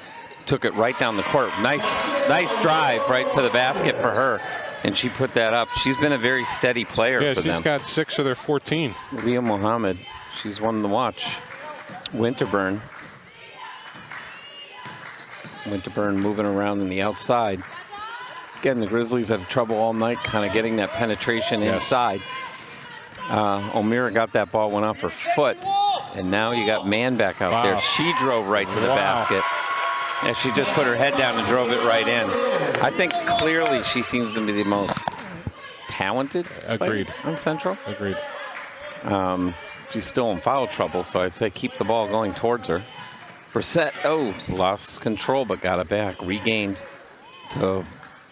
Took it right down the court. Nice drive right to the basket for her, and she put that up. She's been a very steady player for them. Yeah, she's got 6 of their 14. Leah Mohammed, she's one to watch. Winterburn. Winterburn moving around in the outside. Again, the Grizzlies have trouble all night kind of getting that penetration inside. O'Meara got that ball, went off her foot, and now you got Mann back out there. She drove right to the basket. And she just put her head down and drove it right in. I think clearly she seems to be the most talented player on Central. Agreed. She's still in foul trouble, so I'd say keep the ball going towards her. Brissett, lost control but got it back. Regained to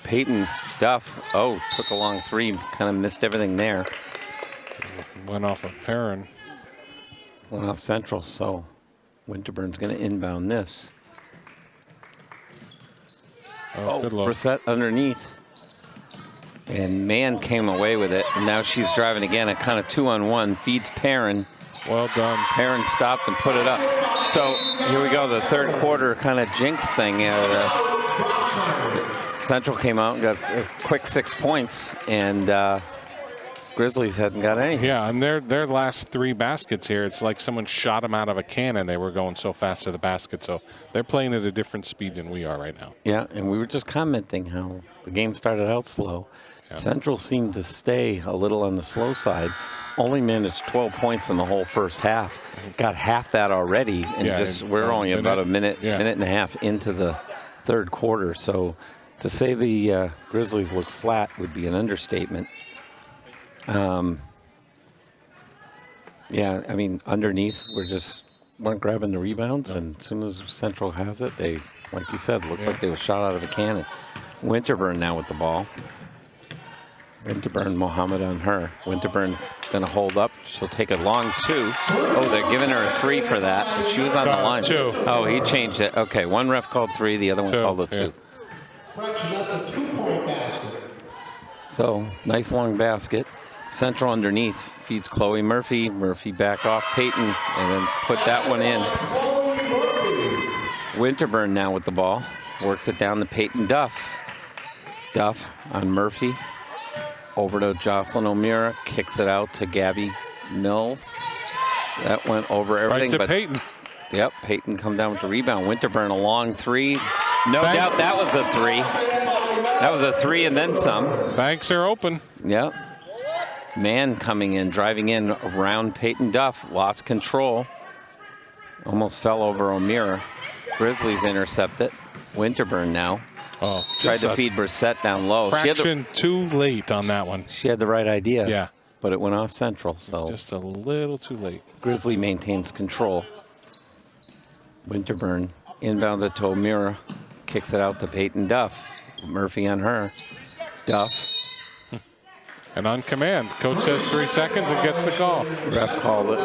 Peyton Duff. Took a long three, kind of missed everything there. Went off of Perrin. Went off Central, so Winterburn's going to inbound this. Good luck. Brissett underneath. And Mann came away with it. And now she's driving again, a kind of 2-on-1. Feeds Perrin. Well done. Perrin stopped and put it up. So here we go, the third quarter kind of jinx thing. Central came out and got a quick 6 points. And Grizzlies hadn't got anything. Yeah, and their last 3 baskets here, it's like someone shot them out of a cannon. They were going so fast to the basket. So they're playing at a different speed than we are right now. Yeah, and we were just commenting how the game started out slow. Yeah. Central seemed to stay a little on the slow side. Only managed 12 points in the whole first half. Got half that already, and we're only about a minute and a half into the third quarter. So to say the Grizzlies look flat would be an understatement. Yeah, I mean, underneath, weren't grabbing the rebounds, and as soon as Central has it, they, like you said, looked like they were shot out of a cannon. Winterburn now with the ball. Winterburn, Mohammed on her. Winterburn going to hold up. She'll take a long 2. They're giving her a 3 for that. But she was on the line. 2. He changed it. Okay, one ref called 3, the other one called a 2. That's a 2-point basket. So, nice long basket. Central underneath feeds Chloe Murphy. Murphy back off Peyton and then put that one in. Winterburn now with the ball. Works it down to Peyton Duff. Duff on Murphy. Over to Jocelyn O'Meara. Kicks it out to Gabby Mills. That went over everything. Right to Peyton. Yep, Peyton come down with the rebound. Winterburn a long 3. No doubt that was a 3. That was a 3 and then some. Banks are open. Yep. Mann coming in, driving in around Peyton Duff. Lost control. Almost fell over O'Meara. Grizzlies intercept it. Winterburn now. Tried to feed Brissett down low. Fraction too late on that one. She had the right idea. Yeah. But it went off Central, so. Just a little too late. Grizzly maintains control. Winterburn inbounds it to O'Meara. Kicks it out to Peyton Duff. Murphy on her. Duff. And on command, coach says 3 seconds and gets the call. Ref called it.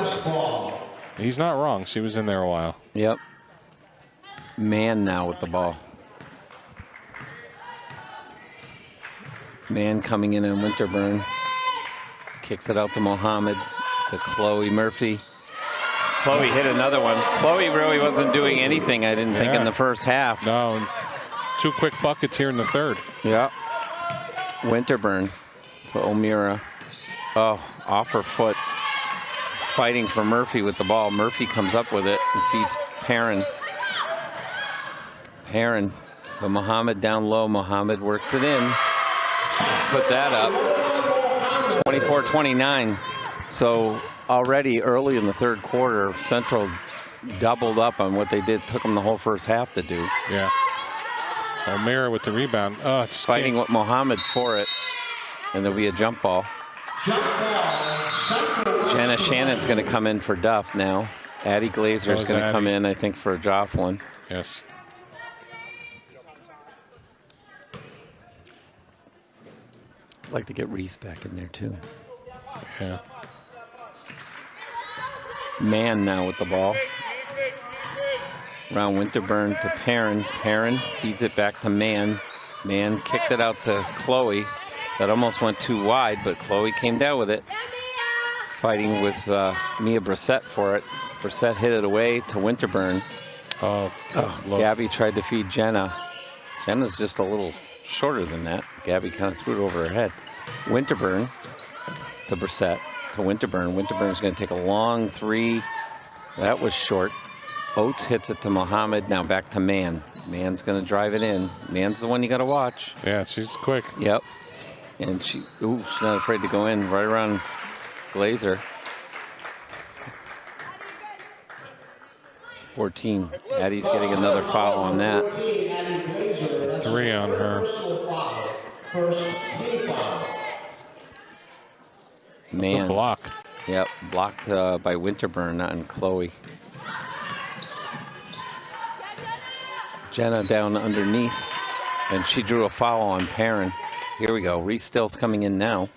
He's not wrong. She was in there a while. Yep. Mann now with the ball. Mann coming in Winterburn. Kicks it out to Mohammed, to Chloe Murphy. Chloe hit another one. Chloe really wasn't doing anything, I didn't think, in the first half. No, 2 quick buckets here in the third. Yeah. Winterburn to O'Meara. Oh, off her foot. Fighting for Murphy with the ball. Murphy comes up with it and feeds Perrin. Perrin to Mohammed down low. Mohammed works it in. Put that up. 24-29. So already early in the third quarter, Central doubled up on what they did. Took them the whole first half to do. Yeah. O'Meara with the rebound. Just fighting with Mohammed for it. And there'll be a jump ball. Jenna Shannon's going to come in for Duff now. Addie Glazer's going to come in, I think, for Jocelyn. Yes. I'd like to get Reese back in there, too. Yeah. Mann now with the ball. Around Winterburn to Perrin. Perrin feeds it back to Mann. Mann kicked it out to Chloe. That almost went too wide, but Chloe came down with it. Fighting with Mia Brissett for it. Brissett hit it away to Winterburn. Gabby tried to feed Jenna. Jenna's just a little shorter than that. Gabby kind of threw it over her head. Winterburn to Brissett to Winterburn. Winterburn's going to take a long three. That was short. Oates hits it to Mohammed. Now back to Mann. Mann's going to drive it in. Mann's the one you got to watch. Yeah, she's quick. Yep. And she's not afraid to go in right around Glazer. 14. Addie's getting another foul on that. 3 on her. Man. Good block. Yep, blocked by Winterburn, not in Chloe. Jenna down underneath, and she drew a foul on Perrin. Here we go. Reese Still's coming in now.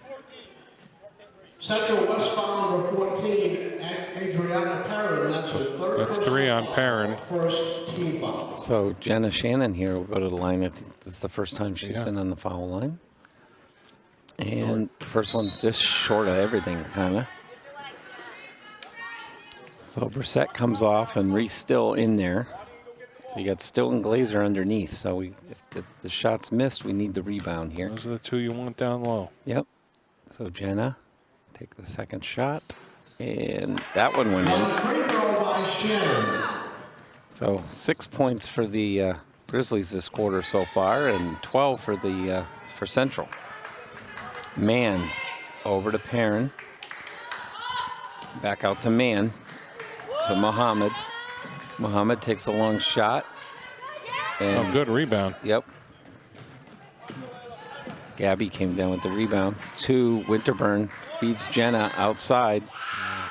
Central West foul number 14, Adriana Perrin. That's her third. That's 3 on Perrin. First team foul. So Jenna Shannon here will go to the line. I think this is the first time she's been on the foul line. And the first one just short of everything, kind of. So Brissett comes off and Reese Still in there. So you got Still and Glazer underneath. So if the shot's missed, we need the rebound here. Those are the 2 you want down low. Yep. So Jenna, take the second shot. And that one went in. So 6 points for the Grizzlies this quarter so far, and 12 for the for Central. Mann over to Perrin. Back out to Mann. To Mohammed. Mohammed takes a long shot. And good rebound. Yep. Gabby came down with the rebound. 2, Winterburn feeds Jenna outside.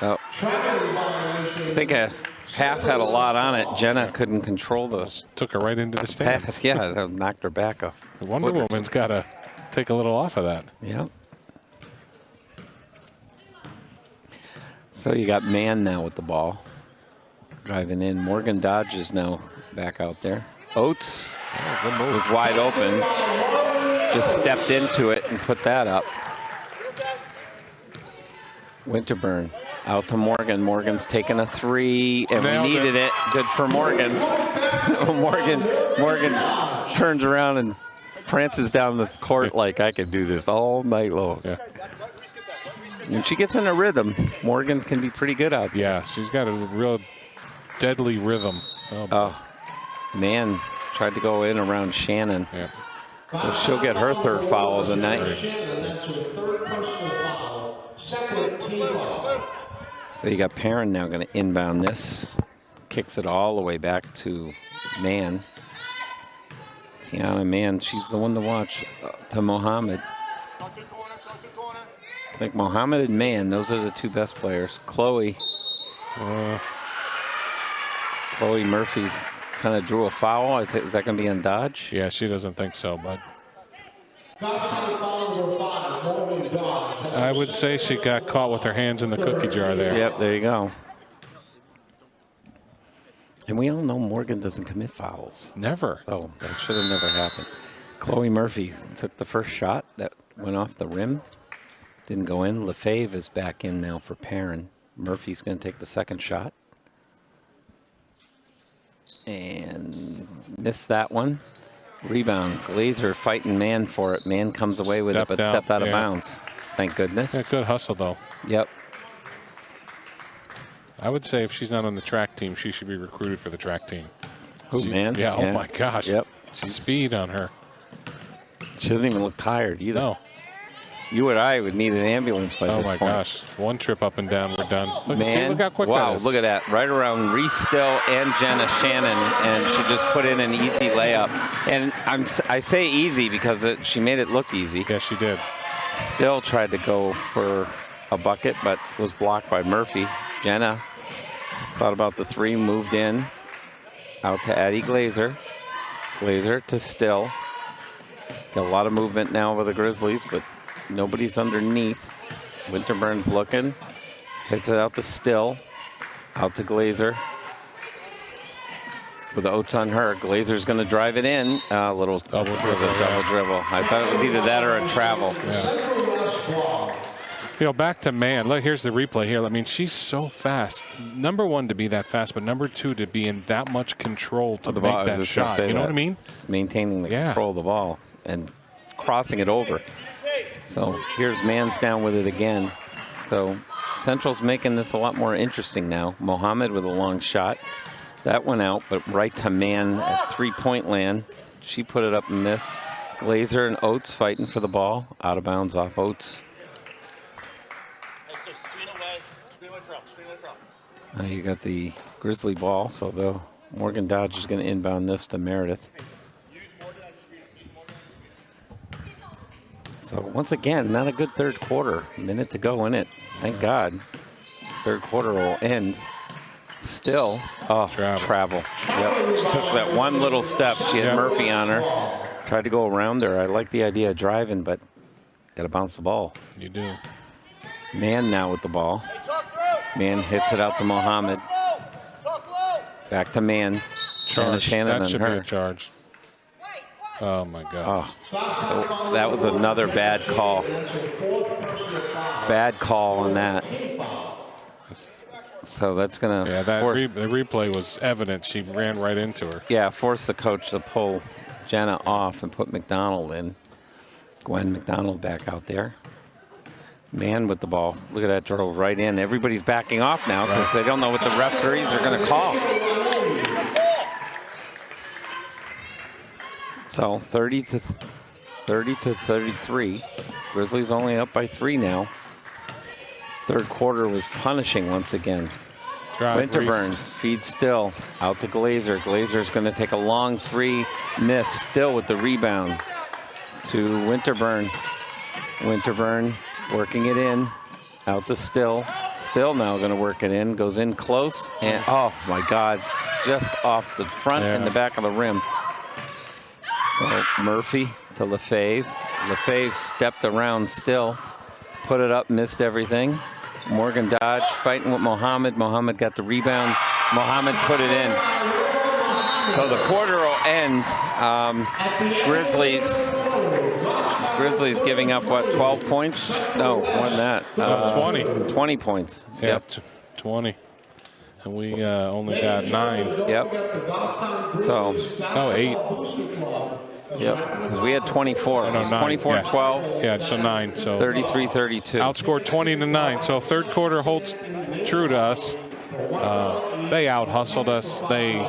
Oh. I think a half had a lot on it. Jenna couldn't control those. Took her right into the stands. Pass. Yeah, that knocked her back off. The Wonder Woman's got to take a little off of that. Yep. So you got Mann now with the ball. Driving in. Morgan Dodge is now back out there. Oates was wide open. Just stepped into it and put that up. Winterburn out to Morgan. Morgan's taking a 3, and we needed it. Good for Morgan. Morgan turns around and prances down the court like I could do this all night long. Yeah. When she gets in a rhythm, Morgan can be pretty good out there. Yeah, she's got a real deadly rhythm. Oh, Mann tried to go in around Shannon. Yeah. So she'll get her third foul of the night. That's her third personal foul. Second team foul. So you got Perrin now going to inbound this. Kicks it all the way back to Mann. Tiana Mann, she's the one to watch. To Mohammed. I think Mohammed and Mann, those are the 2 best players. Chloe Murphy kind of drew a foul. Is that going to be on Dodge? Yeah, she doesn't think so, but I would say she got caught with her hands in the cookie jar there. Yep, there you go. And we all know Morgan doesn't commit fouls. Never. So that should have never happened. Chloe Murphy took the first shot that went off the rim. Didn't go in. Lefebvre is back in now for Perrin. Murphy's going to take the second shot. And missed that one. Rebound. Glazer fighting Man for it. Man comes away with it, but stepped out of bounds. Thank goodness. Yeah, good hustle, though. Yep. I would say if she's not on the track team, she should be recruited for the track team. Oh, Man. Yeah, oh my gosh. Yep. Speed on her. She doesn't even look tired either. No. You and I would need an ambulance by this point. point. Oh my gosh. One trip up and down, we're done. Look, Man, look how quick wow, that is. look at that. Right around Reese Still and Jenna Shannon, and she just put in an easy layup. And I say easy because she made it look easy. Yeah, she did. Still tried to go for a bucket, but was blocked by Murphy. Jenna thought about the three, moved in. Out to Addie Glazer. Glazer to Still. Got a lot of movement now over the Grizzlies, but nobody's underneath. Winterburn's looking. Hits it out to Still. Out to Glazer. With the Oates on her. Glazer's going to drive it in. A little double dribble. I thought it was either that or a travel. Yeah. You know, back to Man. Look, here's the replay here. I mean, she's so fast. Number one, to be that fast, but number two, to be in that much control to make that shot. You know what I mean? It's maintaining the control of the ball and crossing it over. So here's Man's down with it again. So Central's making this a lot more interesting now. Mohammed with a long shot. That went out, but right to Man at three-point land. She put it up and missed. Glazer and Oates fighting for the ball. Out of bounds off Oates. Now you got the Grizzly ball, so the Morgan Dodge is going to inbound this to Meredith. So once again, not a good third quarter. Minute to go in it. Thank God. Third quarter will end. Still, travel. Yep. She took that one little step. She had Murphy on her. Tried to go around her. I like the idea of driving, but got to bounce the ball. You do. Man now with the ball. Man hits it out to Mohammed. Back to Man. Charge. That should be her. a charge. Oh, my God. Oh, that was another bad call. Bad call on that. So that's going to... Yeah, the replay was evident. She ran right into her. Yeah, force the coach to pull Jenna off and put McDonald in. Gwen McDonald back out there. Man with the ball. Look at that, drove right in. Everybody's backing off now because they don't know what the referees are going to call. So 30 to 33. Grizzlies only up by 3 now. Third quarter was punishing once again. Winterburn feeds Still out to Glazer. Glazer's going to take a long three, miss. Still with the rebound to Winterburn. Winterburn working it in, out to Still. Still now going to work it in, goes in close, and oh my God, just off the front and the back of the rim. So Murphy to Lefebvre. Lefebvre stepped around Still, put it up, missed everything. Morgan Dodge fighting with Mohammed. Mohammed got the rebound. Mohammed put it in. So the quarter will end. Grizzlies giving up, what, 12 points? No, more than that. 20. 20 points. Yeah, 20. And we only got 9. Yep. So. No, 8. Yep, because we had 24. No, 24-12. Yeah, so 9. So 33-32. Outscored 20-9. So third quarter holds true to us. They out-hustled us. They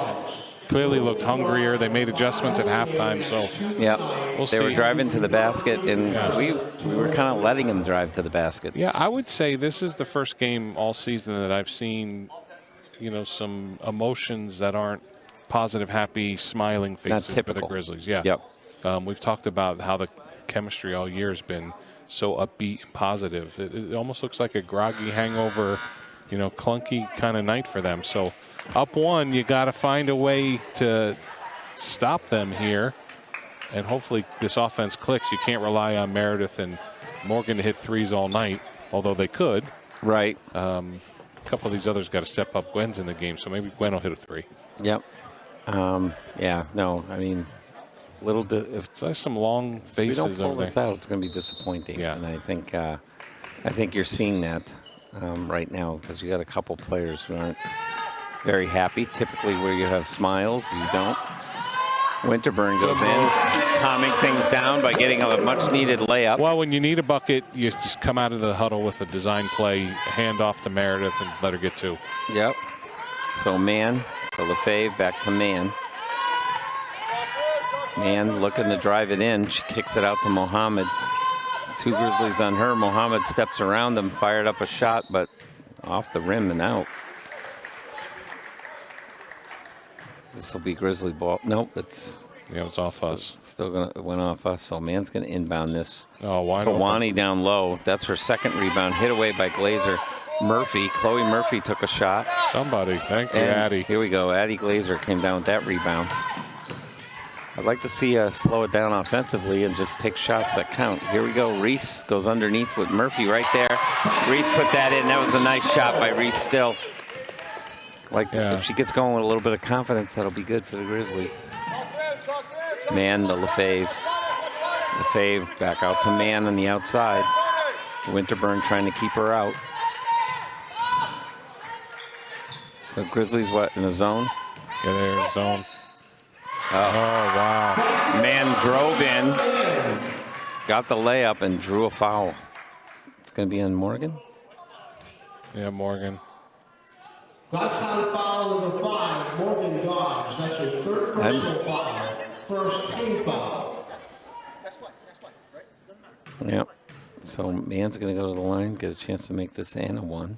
clearly looked hungrier. They made adjustments at halftime. So yeah, we'll they see. were driving to the basket, and we were kind of letting them drive to the basket. Yeah, I would say this is the first game all season that I've seen, you know, some emotions that aren't positive, happy, smiling faces for the Grizzlies. Yeah. Yep. We've talked about how the chemistry all year has been so upbeat and positive. It almost looks like a groggy hangover, you know, clunky kind of night for them. So up 1, you got to find a way to stop them here. And hopefully this offense clicks. You can't rely on Meredith and Morgan to hit threes all night, although they could. Right. A couple of these others got to step up. Gwen's in the game, so maybe Gwen will hit a 3. Yep. Yeah, no, I mean, if there's some long faces we don't pull over this there. out, it's going to be disappointing. Yeah. And I think you're seeing that right now because you got a couple players who aren't very happy. Typically where you have smiles, you don't. Winterburn goes in, calming things down by getting a much-needed layup. Well, when you need a bucket, you just come out of the huddle with a design play, hand off to Meredith, and let her get two. Yep. So Mann to Lefebvre, back to Mann. Mann looking to drive it in. She kicks it out to Mohammed. 2 Grizzlies on her. Mohammed steps around them, fired up a shot, but off the rim and out. This will be Grizzly ball. Nope, it's off us. Still gonna went off us. So Mann's gonna inbound this. Oh, wide open. Kawani down low. That's her second rebound. Hit away by Glazer. Murphy, Chloe Murphy took a shot. Somebody, thank you, And Addie. here we go. Addie Glazer came down with that rebound. I'd like to see slow it down offensively and just take shots that count. Here we go. Reese goes underneath with Murphy right there. Reese put that in. That was a nice shot by Reese Still. Like, if she gets going with a little bit of confidence, that'll be good for the Grizzlies. Mann to Lefebvre. Lefebvre back out to Mann on the outside. Winterburn trying to keep her out. So Grizzlies, what, in the zone? Yeah, they're zone. Oh, wow. Mann drove in, got the layup, and drew a foul. It's going to be on Morgan? Yeah, Morgan. Goffstown foul number 5, Morgan Dodge. That's your third personal foul. First team foul. Yep. So Mann's going to go to the line, get a chance to make this and a 1.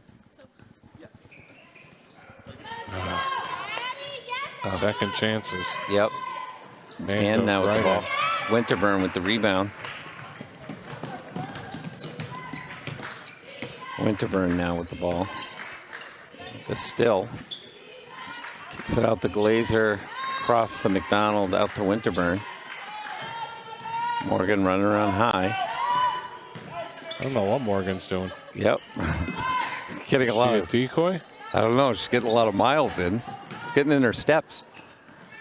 Second chances. Yep. Mann now with right the ball. Winterburn with the rebound. Winterburn now with the ball. But still. Kicks it out to Glazer. Across to McDonald, out to Winterburn. Morgan running around high. I don't know what Morgan's doing. Yep. Getting a lot of decoy? I don't know. She's getting a lot of miles in. She's getting in her steps.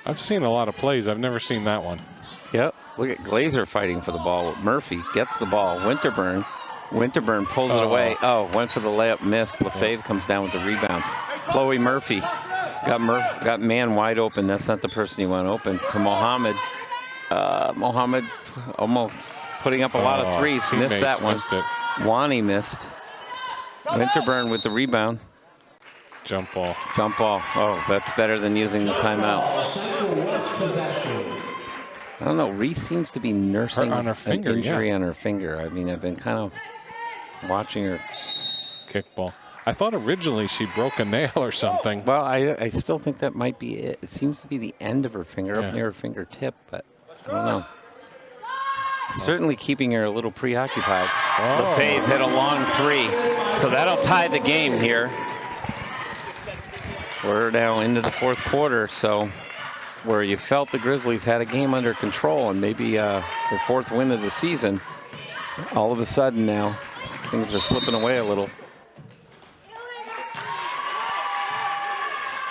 I've seen a lot of plays. I've never seen that one. Yep. Look at Glazer fighting for the ball. Murphy gets the ball. Winterburn pulls it away. Oh, went for the layup, missed. Lefebvre comes down with the rebound. Chloe Murphy got Mann wide open. That's not the person you want open. To Mohammed. Mohammed almost putting up a lot of threes. Missed that one. Missed it. Wani missed. Winterburn with the rebound. Jump ball. Jump ball. Oh, that's better than using the timeout. I don't know. Reese seems to be nursing on her finger, an injury on her finger. I mean, I've been kind of watching her. Kickball. I thought originally she broke a nail or something. Well, I still think that might be it. It seems to be the end of her finger, up near her fingertip, but I don't know. Certainly keeping her a little preoccupied. Lefebvre hit a long 3, so that'll tie the game here. We're now into the 4th quarter, so where you felt the Grizzlies had a game under control and maybe their 4th win of the season, all of a sudden now things are slipping away a little.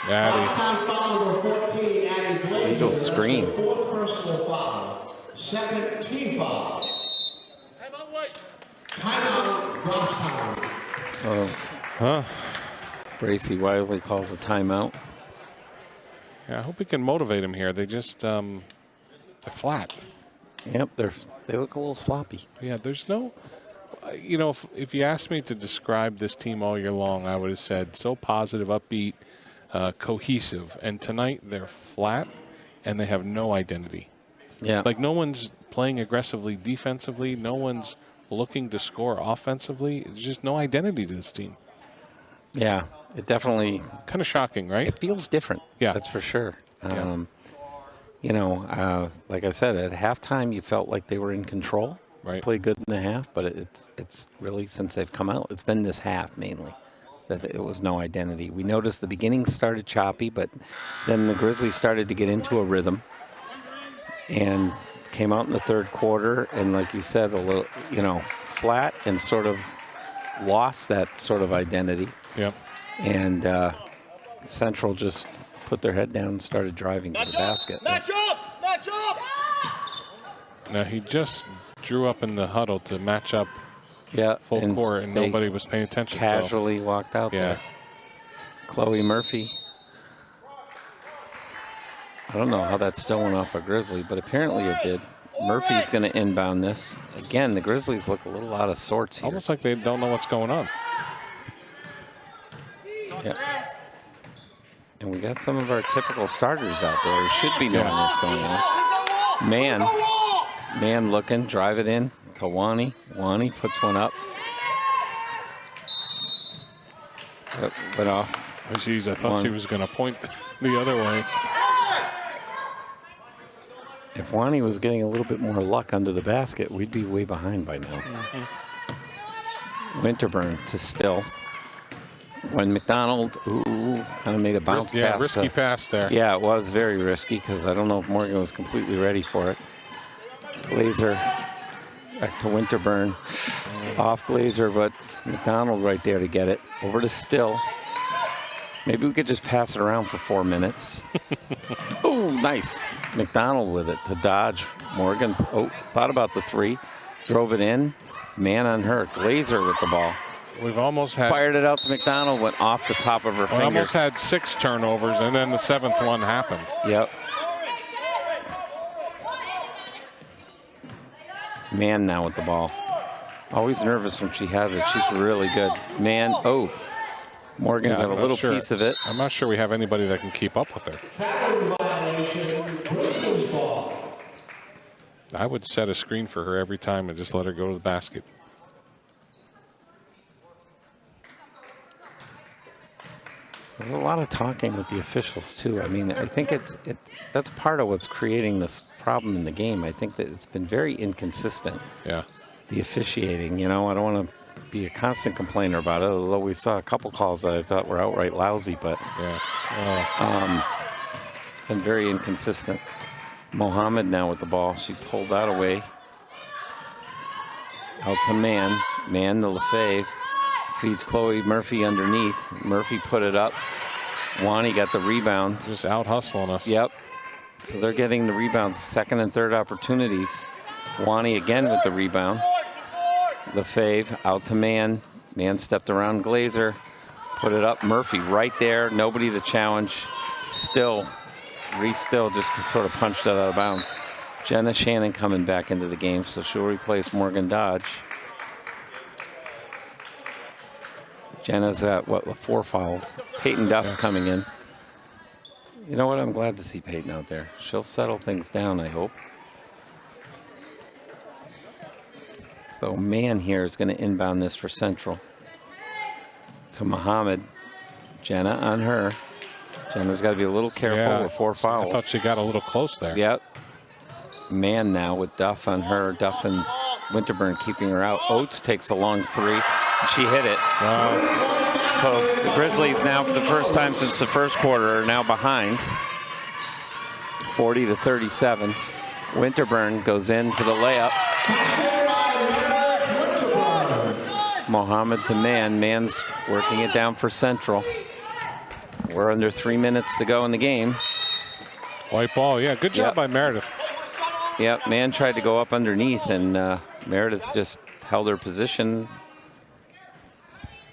Goffstown foul number 14, Addie Glazer. Legal screen. That's your 4th personal foul. Second team foul. Timeout, Goffstown. Bracy wisely calls a timeout. Yeah, I hope we can motivate them here. They just, they're flat. Yep, they look a little sloppy. Yeah, there's no, you know, if you asked me to describe this team all year long, I would have said so positive, upbeat, cohesive. And tonight they're flat and they have no identity. Yeah. Like no one's playing aggressively defensively. No one's looking to score offensively. There's just no identity to this team. Yeah, it definitely. Kind of shocking, right? It feels different. Yeah. That's for sure. You know, like I said, at halftime you felt like they were in control. Right. Played good in the half, but it's really since they've come out, it's been this half mainly that it was no identity. We noticed the beginning started choppy, but then the Grizzlies started to get into a rhythm and came out in the 3rd quarter and, like you said, a little, you know, flat and sort of lost that sort of identity. Yep. And Central just put their head down and started driving to the basket. Match up! Match up! Now he just drew up in the huddle to match up full court, and they nobody was paying attention. Casually walked out there. Chloe Murphy don't know how that still went off a Grizzly, but apparently it did. Murphy's going to inbound this. Again, the Grizzlies look a little out of sorts here. Almost like they don't know what's going on. Yep. And we got some of our typical starters out there who should be knowing what's going on. Man looking, drive it in to Wani. Wani puts one up. Yep, went off. Oh, geez, I thought she was going to point the other way. If Wani was getting a little bit more luck under the basket, we'd be way behind by now. Winterburn to Still. When McDonald, kind of made a bounce pass. Yeah, risky pass there. Yeah, it was very risky because I don't know if Morgan was completely ready for it. Glazer back to Winterburn. Off Glazer, but McDonald right there to get it. Over to Still. Maybe we could just pass it around for 4 minutes. Oh, nice. McDonald with it to dodge. Morgan, thought about the three. Drove it in. Man on her. Glazer with the ball. We've almost had... Fired it out to McDonald, went off the top of her fingers. We almost had 6 turnovers, and then the 7th one happened. Yep. Man now with the ball. Always nervous when she has it. She's really good. Man, Morgan got a little piece of it. I'm not sure we have anybody that can keep up with her. I would set a screen for her every time and just let her go to the basket. There's a lot of talking with the officials too. I mean, I think that's part of what's creating this problem in the game. I think that it's been very inconsistent. Yeah. The officiating, I don't want to be a constant complainer about it, although we saw a couple calls that I thought were outright lousy, but been very inconsistent. Mohammed now with the ball. She pulled that away. Out to Man. Man to Lefebvre. Feeds Chloe Murphy underneath. Murphy put it up. Wani got the rebound. Just out hustling us. Yep. So they're getting the rebounds, second and third opportunities. Wani again with the rebound. Lefebvre out to Man. Man stepped around Glazer. Put it up. Murphy right there. Nobody to challenge. Still. Reese Still just sort of punched it out of bounds. Jenna Shannon coming back into the game, so she'll replace Morgan Dodge. Jenna's at, 4 fouls. Peyton Duff's coming in. You know what? I'm glad to see Peyton out there. She'll settle things down, I hope. So Man here is going to inbound this for Central. To Muhammad. Jenna on her. Jenna's got to be a little careful with 4 fouls. I thought she got a little close there. Yep. Man now with Duff on her. Duff and Winterburn keeping her out. Oates takes a long 3. She hit it. Wow. So the Grizzlies now, for the first time since the first quarter, are now behind. 40-37. Winterburn goes in for the layup. Mohammed to Man. Man's working it down for Central. We're under 3 minutes to go in the game. White ball, yeah. Good job by Meredith. Yep, Man tried to go up underneath, and Meredith just held her position.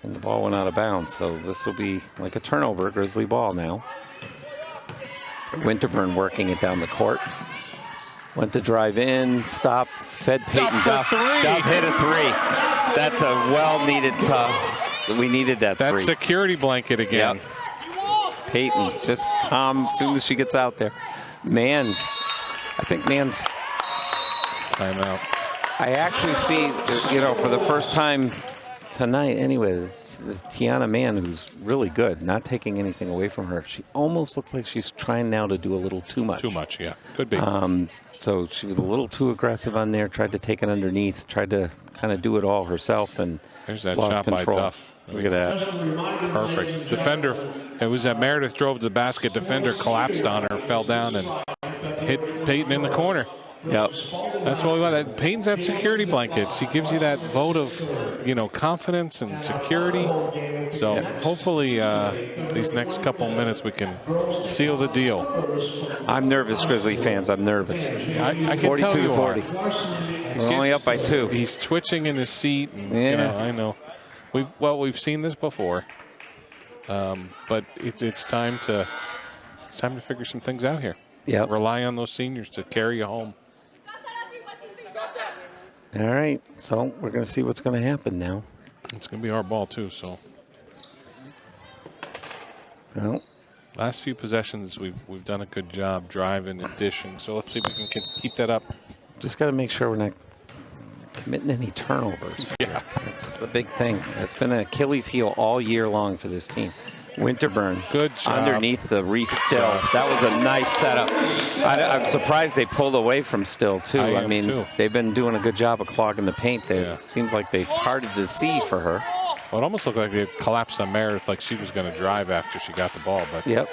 And the ball went out of bounds, so this will be like a turnover, Grizzly ball now. Winterburn working it down the court. Went to drive in, stop, fed Peyton Duff. Duff hit a 3. That's a well-needed tough. We needed that 3. That security blanket again. Yep. Peyton just calm as soon as she gets out there. Man, I think Man's timeout. I actually see, for the first time tonight, anyway, Tiana Man, who's really good, not taking anything away from her. She almost looks like she's trying now to do a little too much. Too much, yeah. Could be. So she was a little too aggressive on there, tried to take it underneath, tried to kind of do it all herself, and there's that lost shot control. by Duff. Look at that. Perfect. Defender, it was that Meredith drove to the basket. Defender collapsed on her, fell down, and hit Peyton in the corner. Yep. That's what we want. Peyton's that security blanket. She gives you that vote of, confidence and security. So hopefully these next couple minutes we can seal the deal. I'm nervous, Grizzly fans. I'm nervous. I can tell you 42-40. We're only up by 2. He's twitching in his seat. And, I know. We've seen this before, but it's time to figure some things out here. Yep. Rely on those seniors to carry you home. All right, so we're going to see what's going to happen now. It's going to be our ball, too, so. Well, Last few possessions, we've done a good job driving and dishing, so let's see if we can keep that up. just got to make sure we're not committing any turnovers. Yeah. That's the big thing. That's been an Achilles heel all year long for this team. Winterburn. Good job. Underneath the Reese Still. That was a nice setup. I'm surprised they pulled away from Still, too. I I am, mean, too. they've been doing a good job of clogging the paint there. Yeah. Seems like they parted the sea for her. Well, it almost looked like they collapsed on Meredith, like she was going to drive after she got the ball. But Yep.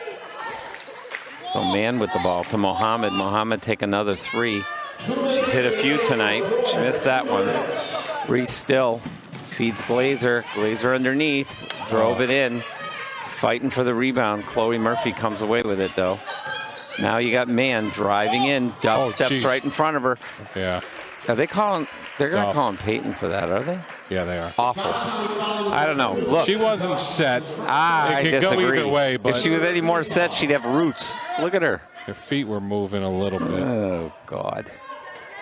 So Mann with the ball to Mohammed. Mohammed take another three. She's hit a few tonight. She missed that one. Reese Still feeds Glazer. Glazer underneath. Drove it in. Fighting for the rebound. Chloe Murphy comes away with it, though. Now you got Mann driving in. Duff Oh, steps geez. right in front of her. yeah, Are they calling? They're not Duff. calling Peyton for that, are they? yeah, they are. Awful. I don't know. Look. She wasn't set. I it could disagree. go either way, but if she was any more set, she'd have roots. Look at her. her feet were moving a little bit. Oh, God.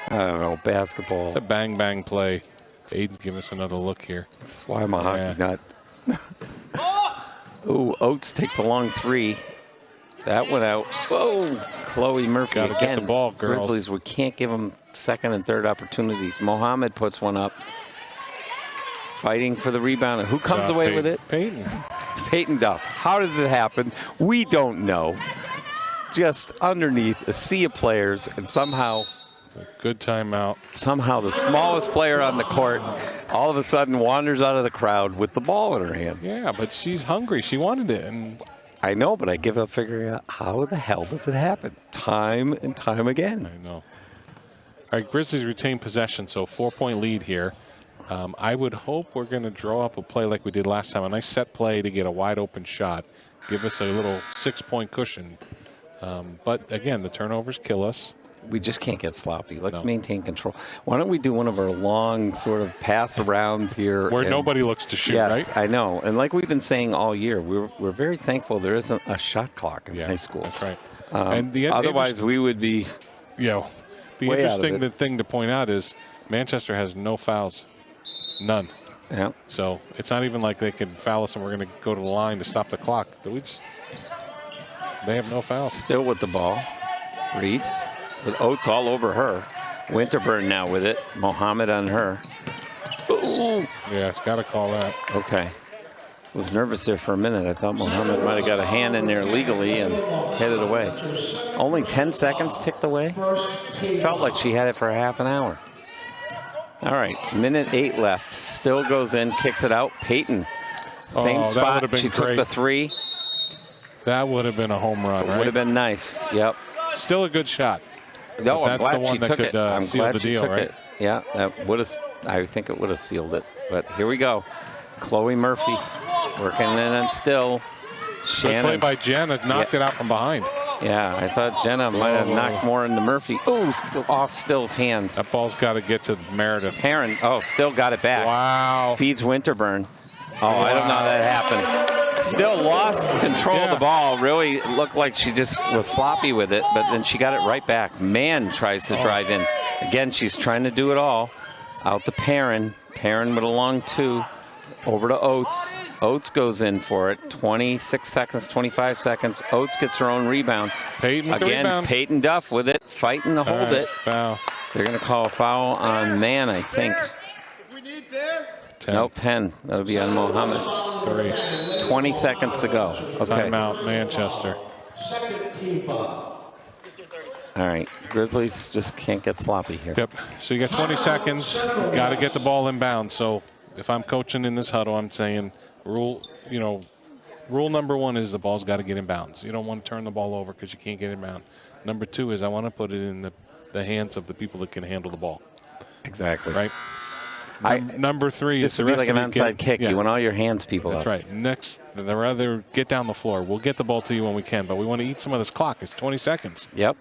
I don't know. Basketball. It's a bang play. Aiden's giving us another look here. That's why I'm a hockey Yeah. nut. Ooh, Oates takes a long three. That went out. Whoa. Chloe Murphy Gotta get again. the ball, girls. Grizzlies, we can't give them second and third opportunities. Mohammed puts one up. Fighting for the rebound. Who comes away with it? Peyton. Peyton Duff. How does it happen? We don't know. Just underneath a sea of players, and somehow Good timeout. the smallest player on the court all of a sudden wanders out of the crowd with the ball in her hand. Yeah, but she's hungry. She wanted it, and I know, but I give up figuring out how the hell does it happen time and time again. I know. All right, Grizzlies retain possession, so 4-point lead here. I would hope we're going to draw up a play like we did last time, a nice set play to get a wide open shot, give us a little 6-point cushion. But again, the turnovers kill us. We just can't get sloppy. Let's No. maintain control. Why don't we do one of our long sort of pass arounds here? Where and- nobody looks to shoot, Yes, right? I know. And like we've been saying all year, we're very thankful there isn't a shot clock in Yeah, high school. That's right. Otherwise, we would be the way out of interesting it. thing to point out is Manchester has no fouls. None. yeah. So it's not even like they can foul us and we're going to go to the line to stop the clock. They have no fouls. Still with the ball. Reese with Oates all over her. Winterburn now with it. Mohammed on her. Ooh. Yeah, it's got to call that. Okay. Was nervous there for a minute. I thought Mohammed might have got a hand in there legally and headed away. Only 10 seconds ticked away. Felt like she had it for a half an hour. All right, minute 8 left. Still goes in, kicks it out. Peyton, same Oh, that spot. would've been She took great. the three. That would have been a home run, right? Would have been nice. Yep. Still a good shot. No, But I'm that's the glad one she that took could, it. I'm seal glad the she deal, took right? it. Yeah, that would have. I think it would have sealed it. But here we go. Chloe Murphy working in and Still. Good Shannon. play by Jenna. Knocked it out from behind. Yeah, I thought Jenna might have knocked more into Murphy. Oh, off Still's hands. That ball's got to get to Meredith. Heron, Still got it back. Wow. Feeds Winterburn. I don't know how that happened. Still lost control of the ball. Really looked like she just was sloppy with it, but then she got it right back. Mann tries to drive in. Again, she's trying to do it all. Out to Perrin. Perrin with a long two. Over to Oates. Oates goes in for it. 26 seconds, 25 seconds. Oates gets her own rebound. Peyton with the Again, rebound. Peyton Duff with it, fighting to hold it. Foul. They're going to call a foul on Mann, I think. 10. Nope, 10. That'll be on Mohammed. 3. 20 seconds to go. Okay. Timeout, Manchester. All right. Grizzlies just can't get sloppy here. Yep. So you got 20 seconds. Got to get the ball inbound. So if I'm coaching in this huddle, I'm saying rule number 1 is the ball's got to get inbounds. You don't want to turn the ball over because you can't get inbound. Number 2 is I want to put it in the hands of the people that can handle the ball. Exactly. Right. Number 3 This is the would be rest like an of you onside kick. Yeah. You want all your hands people That's up. right. Next, they'd rather get down the floor. We'll get the ball to you when we can, but we want to eat some of this clock. It's 20 seconds. Yep.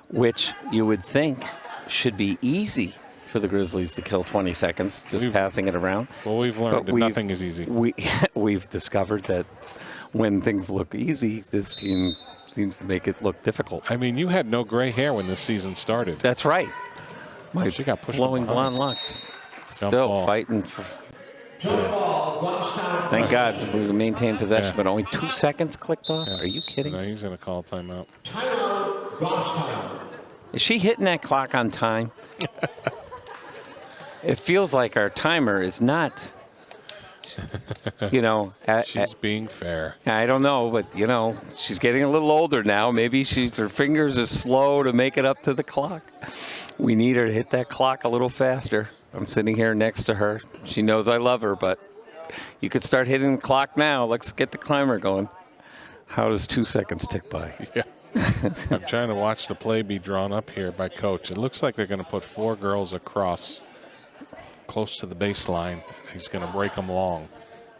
Which you would think should be easy for the Grizzlies to kill 20 seconds, just passing it around. Well, we've learned that nothing is easy. We've discovered that when things look easy, this team seems to make it look difficult. I mean, you had no gray hair when this season started. That's right. My She got pushed flowing behind. blonde locks. Still ball. fighting. Thank God we maintained possession, Yeah. but only 2 seconds clicked off. Are you kidding? No, he's going to call timeout. Timeout, Goffstown. Is she hitting that clock on time? It feels like our timer is not, She's being fair. I don't know, but, she's getting a little older now. Maybe her fingers are slow to make it up to the clock. We need her to hit that clock a little faster. I'm sitting here next to her. She knows I love her, but you could start hitting the clock now. Let's get the climber going. How does 2 seconds tick by? Yeah. I'm trying to watch the play be drawn up here by Coach. It looks like they're going to put 4 girls across close to the baseline. He's going to break them long.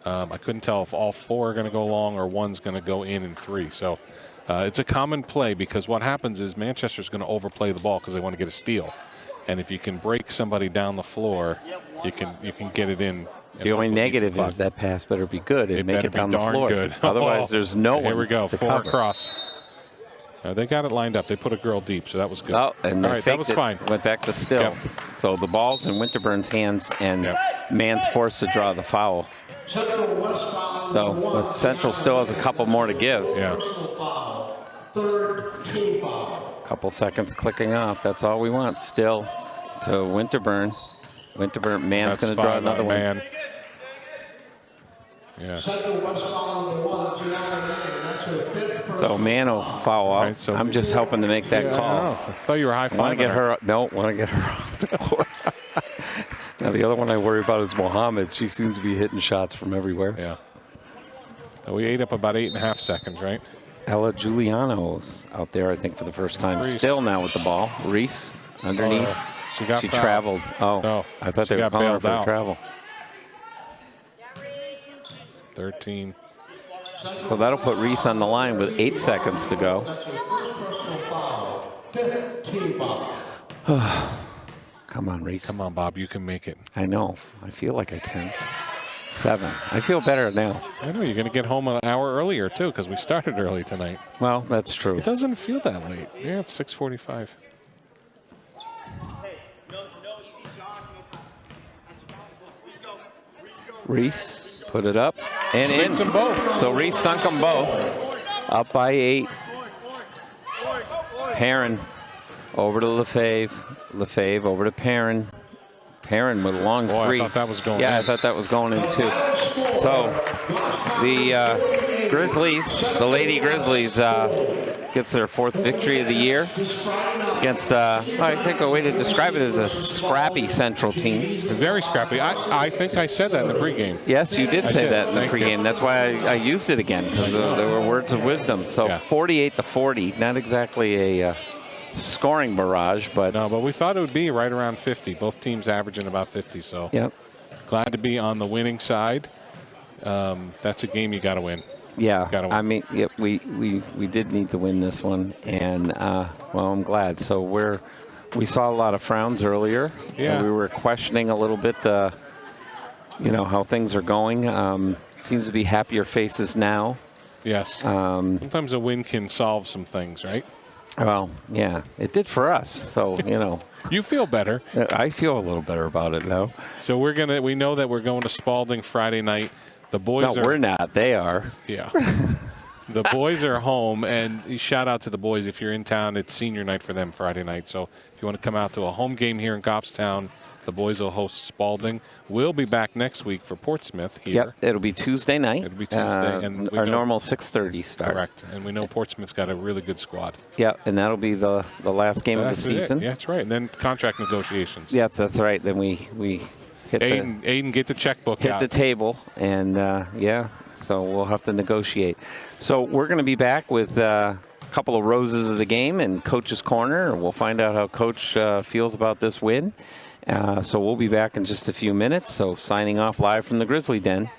I couldn't tell if all 4 are going to go long or one's going to go in 3. So it's a common play because what happens is Manchester's going to overplay the ball because they want to get a steal. And if you can break somebody down the floor, you can get it in. The only negative is that pass better be good and make it down the darn floor. good. Otherwise, there's no one. Here we go. to 4 cover. across. They got it lined up. They put a girl deep, so that was good. Oh, and all right, that was fine. Went back to still. Yep. So the ball's in Winterburn's hands, and Yep. Mann's forced to draw the foul. Central westbound. So but Central still has a couple more to give. Yeah. Personal foul. Third team foul. Couple seconds clicking off. That's all we want. Still to Winterburn. Mann's going to draw another one. Man. Yeah. Central westbound 1, Gianna Mann. That's her 5th personal So Mann will foul out. Right, so I'm just helping to make that Yeah, I call. know. I thought you were high fiving. Want to get her? No, want to get her off the court. Now the other one I worry about is Mohammed. She seems to be hitting shots from everywhere. Yeah. So we ate up about 8.5 seconds, right? Ella Giuliano's out there, I think, for the first time. Reese. Still now with the ball. Reese underneath. She got She fouled. traveled. Oh, No, I thought she they were got calling her bailed for out. travel. 13. So that'll put Reese on the line with 8 seconds to go. That's her first personal foul. 5th team foul. Come on, Reese. Come on, Bob. You can make it. I know. I feel like I can. 7. I feel better now. I know you're going to get home an hour earlier, too, because we started early tonight. Well, that's true. It doesn't feel that late. Yeah, it's 6:45. Reese put it up and in. Sinks them both. So Reese sunk them both. Up by 8. Perrin over to Lefebvre. Lefebvre over to Perrin. Perrin with a long Boy, I three. thought that was going Yeah, in. I thought that was going in too. So the Grizzlies, the Lady Grizzlies, gets their 4th victory of the year against, I think a way to describe it is a scrappy Central team. Very scrappy. I think I said that in the pregame. Yes, you did I say did. that in the Thank you. pregame. That's why I used it again, because there were words of wisdom. So Yeah. 48-40, not exactly a scoring barrage, but No, but we thought it would be right around 50. Both teams averaging about 50, so yep. glad to be on the winning side. That's a game you got to win. Yeah, Gotta win. I mean, yep, we did need to win this one, and well, I'm glad. So we saw a lot of frowns earlier. Yeah. And we were questioning a little bit, how things are going. Seems to be happier faces now. Yes. Sometimes a win can solve some things, right? Well, yeah, it did for us. So You feel better. I feel a little better about it now. So we know that we're going to Spalding Friday night. The boys No, are. we're not. They are. Yeah. The boys are home, and shout out to the boys. If you're in town, it's senior night for them Friday night. So if you want to come out to a home game here in Goffstown, the boys will host Spalding. We'll be back next week for Portsmouth here. Yep, it'll be Tuesday night. It'll be Tuesday, and we our know- normal 6:30 start. Correct. And we know Portsmouth's got a really good squad. Yep, and that'll be the last game of the That's it. season. Yeah, that's right. And then contract negotiations. Yep, that's right. Then we hit Aiden, get the checkbook hit out. the table, and so we'll have to negotiate. So we're going to be back with a couple of roses of the game and Coach's Corner, and we'll find out how Coach feels about this win. So we'll be back in just a few minutes. So signing off live from the Grizzly Den.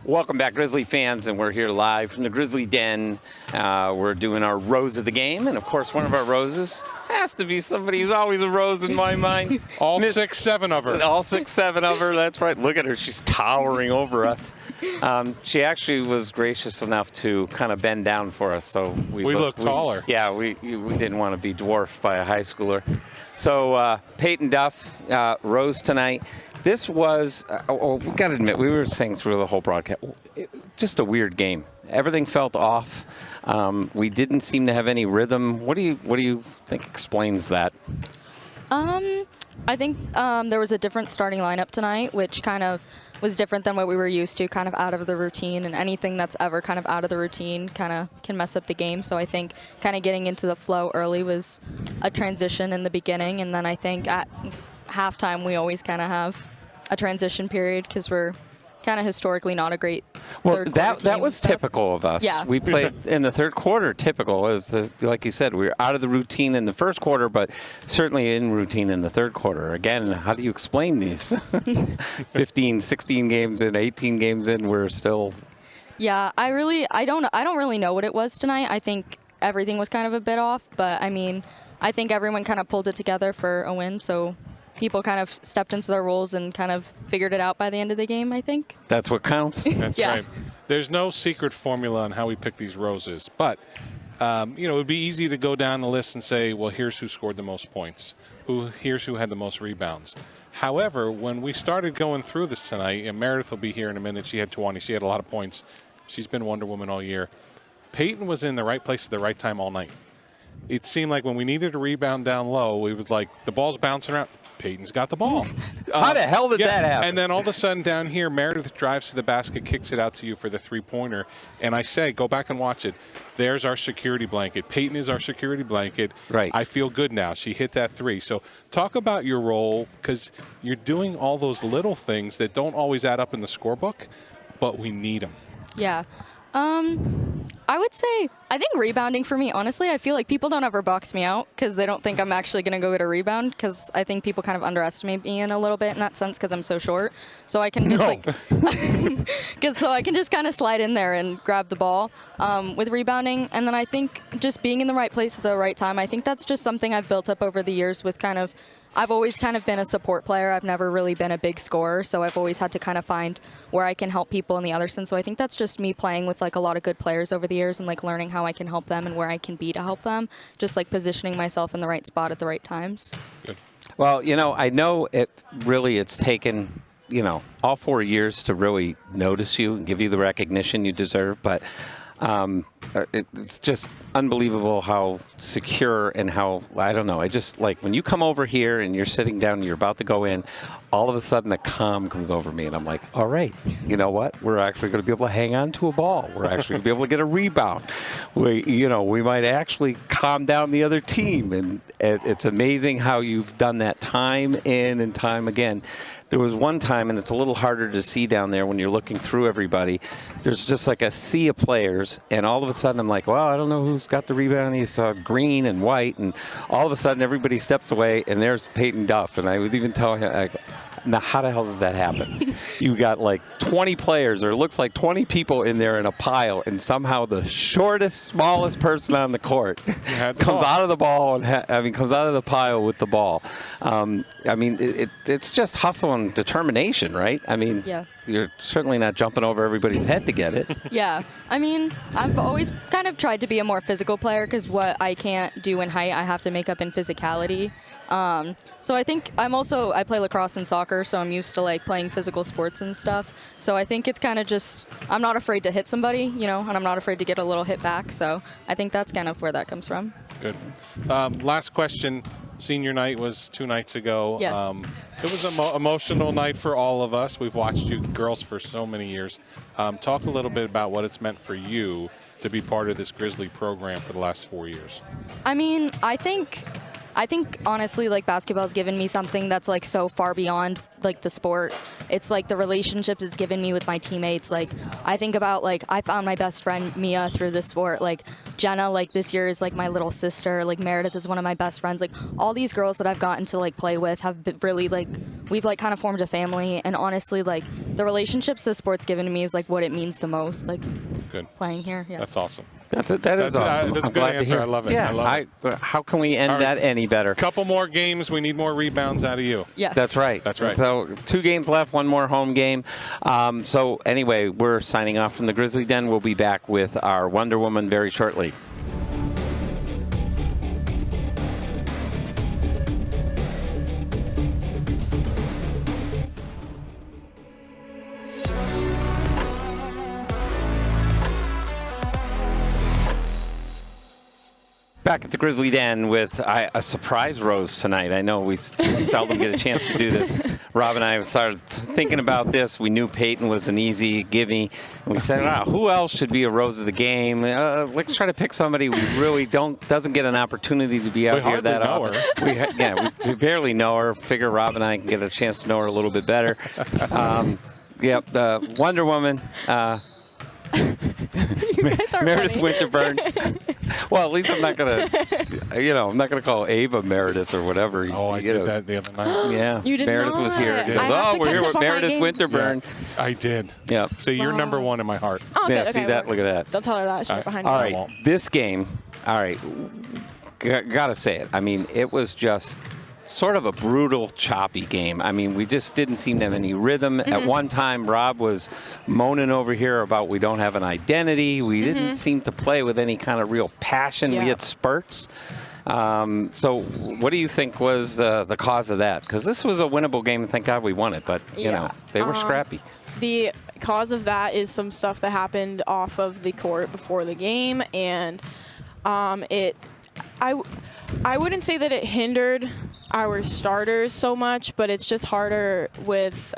Welcome back, Grizzly fans, and we're here live from the Grizzly Den. We're doing our Rose of the Game, and of course, one of our roses has to be somebody who's always a rose in my mind. All 6, 7 of her. All 6, 7 of her, that's right. Look at her, she's towering over us. She actually was gracious enough to kind of bend down for us, so we look taller. Yeah, we didn't want to be dwarfed by a high schooler. So Peyton Duff, Rose tonight. This was, we got to admit, we were saying through the whole broadcast, just a weird game. Everything felt off. We didn't seem to have any rhythm. What do you think explains that? I think there was a different starting lineup tonight, which kind of was different than what we were used to, kind of out of the routine, and anything that's ever kind of out of the routine kind of can mess up the game. So I think kind of getting into the flow early was a transition in the beginning, and then I think at halftime we always kind of have a transition period because we're kind of historically not a great third quarter team. That was typical of us. Yeah. We played in the third quarter. Typical is like you said, we were out of the routine in the first quarter, but certainly in routine in the third quarter. Again, how do you explain these? 15, 16 games in, 18 games in, we're still. Yeah, I don't really know what it was tonight. I think everything was kind of a bit off, but I mean, I think everyone kind of pulled it together for a win. So people kind of stepped into their roles and kind of figured it out by the end of the game, I think. That's what counts. That's right. There's no secret formula on how we pick these roses, but it would be easy to go down the list and say, well, here's who scored the most points. Here's who had the most rebounds. However, when we started going through this tonight, and Meredith will be here in a minute, she had 20. She had a lot of points. She's been Wonder Woman all year. Peyton was in the right place at the right time all night. It seemed like when we needed a rebound down low, it was like the ball's bouncing around. Peyton's got the ball. How the hell did that happen? And then all of a sudden down here, Meredith drives to the basket, kicks it out to you for the three-pointer. And I say, go back and watch it. There's our security blanket. Peyton is our security blanket. Right. I feel good now. She hit that three. So talk about your role, because you're doing all those little things that don't always add up in the scorebook, but we need them. Yeah. I would say, I think rebounding for me, honestly, I feel like people don't ever box me out because they don't think I'm actually going to go get a rebound, because I think people kind of underestimate me in a little bit in that sense because I'm so short. So I can just so I can just kind of slide in there and grab the ball with rebounding. And then I think just being in the right place at the right time, I think that's just something I've built up over the years with kind of, I've always kind of been a support player. I've never really been a big scorer, so I've always had to kind of find where I can help people in the other sense. So I think that's just me playing with like a lot of good players over the years and like learning how I can help them and where I can be to help them. Just like positioning myself in the right spot at the right times. Good. Well, I know it's taken, all 4 years to really notice you and give you the recognition you deserve, but it's just unbelievable how secure and how, I don't know, I just like when you come over here and you're sitting down and you're about to go in, all of a sudden a calm comes over me and I'm like, all right, you know what? We're actually going to be able to hang on to a ball. We're actually going to be able to get a rebound. We might actually calm down the other team. And it's amazing how you've done that time in and time again. There was one time, and it's a little harder to see down there when you're looking through everybody, there's just like a sea of players, and all of a sudden I'm like, well, I don't know who's got the rebound. He's green and white, and all of a sudden everybody steps away, and there's Peyton Duff. And I was even telling him, now how the hell does that happen? You got like 20 players, or it looks like 20 people in there in a pile, and somehow the shortest, smallest person on the court comes out of the ball and comes out of the pile with the ball. It's just hustle and determination, right? Yeah. You're certainly not jumping over everybody's head to get it. Yeah. I've always kind of tried to be a more physical player because what I can't do in height, I have to make up in physicality. So I think I play lacrosse and soccer, so I'm used to like playing physical sports and stuff. So I think it's kind of just, I'm not afraid to hit somebody, and I'm not afraid to get a little hit back. So I think that's kind of where that comes from. Good. Last question. Senior night was 2 nights ago. Yes. It was an emotional night for all of us. We've watched you girls for so many years. Talk a little bit about what it's meant for you to be part of this Grizzly program for the last 4 years. I think honestly, like, basketball's given me something that's like so far beyond like the sport. It's like the relationships it's given me with my teammates. Like I think about like I found my best friend Mia through this sport. Like Jenna, like this year is like my little sister. Like Meredith is one of my best friends. Like all these girls that I've gotten to like play with have been really like we've like kind of formed a family. And honestly, like the relationships this sport's given to me is like what it means the most. Like Good. playing here. Yeah. That's awesome. That is awesome. That's a I'm good glad to answer. hear. I love it. Yeah. I love it. How can we end All right. that any better? Couple more games. We need more rebounds out of you. Yeah. That's right. That's right. So 2 games left, 1 more home game. So anyway, we're signing off from the Grizzly Den. We'll be back with our Wonder Woman very shortly. Back at the Grizzly Den with a surprise rose tonight. I know we seldom get a chance to do this. Rob and I started thinking about this. We knew Peyton was an easy gimme. And we said, who else should be a rose of the game? Let's try to pick somebody we really doesn't get an opportunity to be out here that often. We barely know her. Figure Rob and I can get a chance to know her a little bit better. Wonder Woman. Meredith Winterburn. Well, at least I'm not gonna call Ava Meredith or whatever. Oh, I did that the other night. Yeah, You did Meredith was here. not. She goes, I have to we're catch here up with on my Meredith game." Winterburn. Yeah, I did. Yeah. So you're number 1 in my heart. Oh, Yeah, good. see Okay, that? well, Look at that. Don't tell her that. She's right behind All me. right, won't. this game. All right, gotta say it. I mean, it was just sort of a brutal, choppy game. I mean, we just didn't seem to have any rhythm. At one time, Rob was moaning over here about we don't have an identity. We didn't seem to play with any kind of real passion. Yeah. We had spurts. So what do you think was the cause of that? Because this was a winnable game, and thank God we won it. But, you know, they were scrappy. The cause of that is some stuff that happened off of the court before the game, and I wouldn't say that it hindered our starters so much, but it's just harder with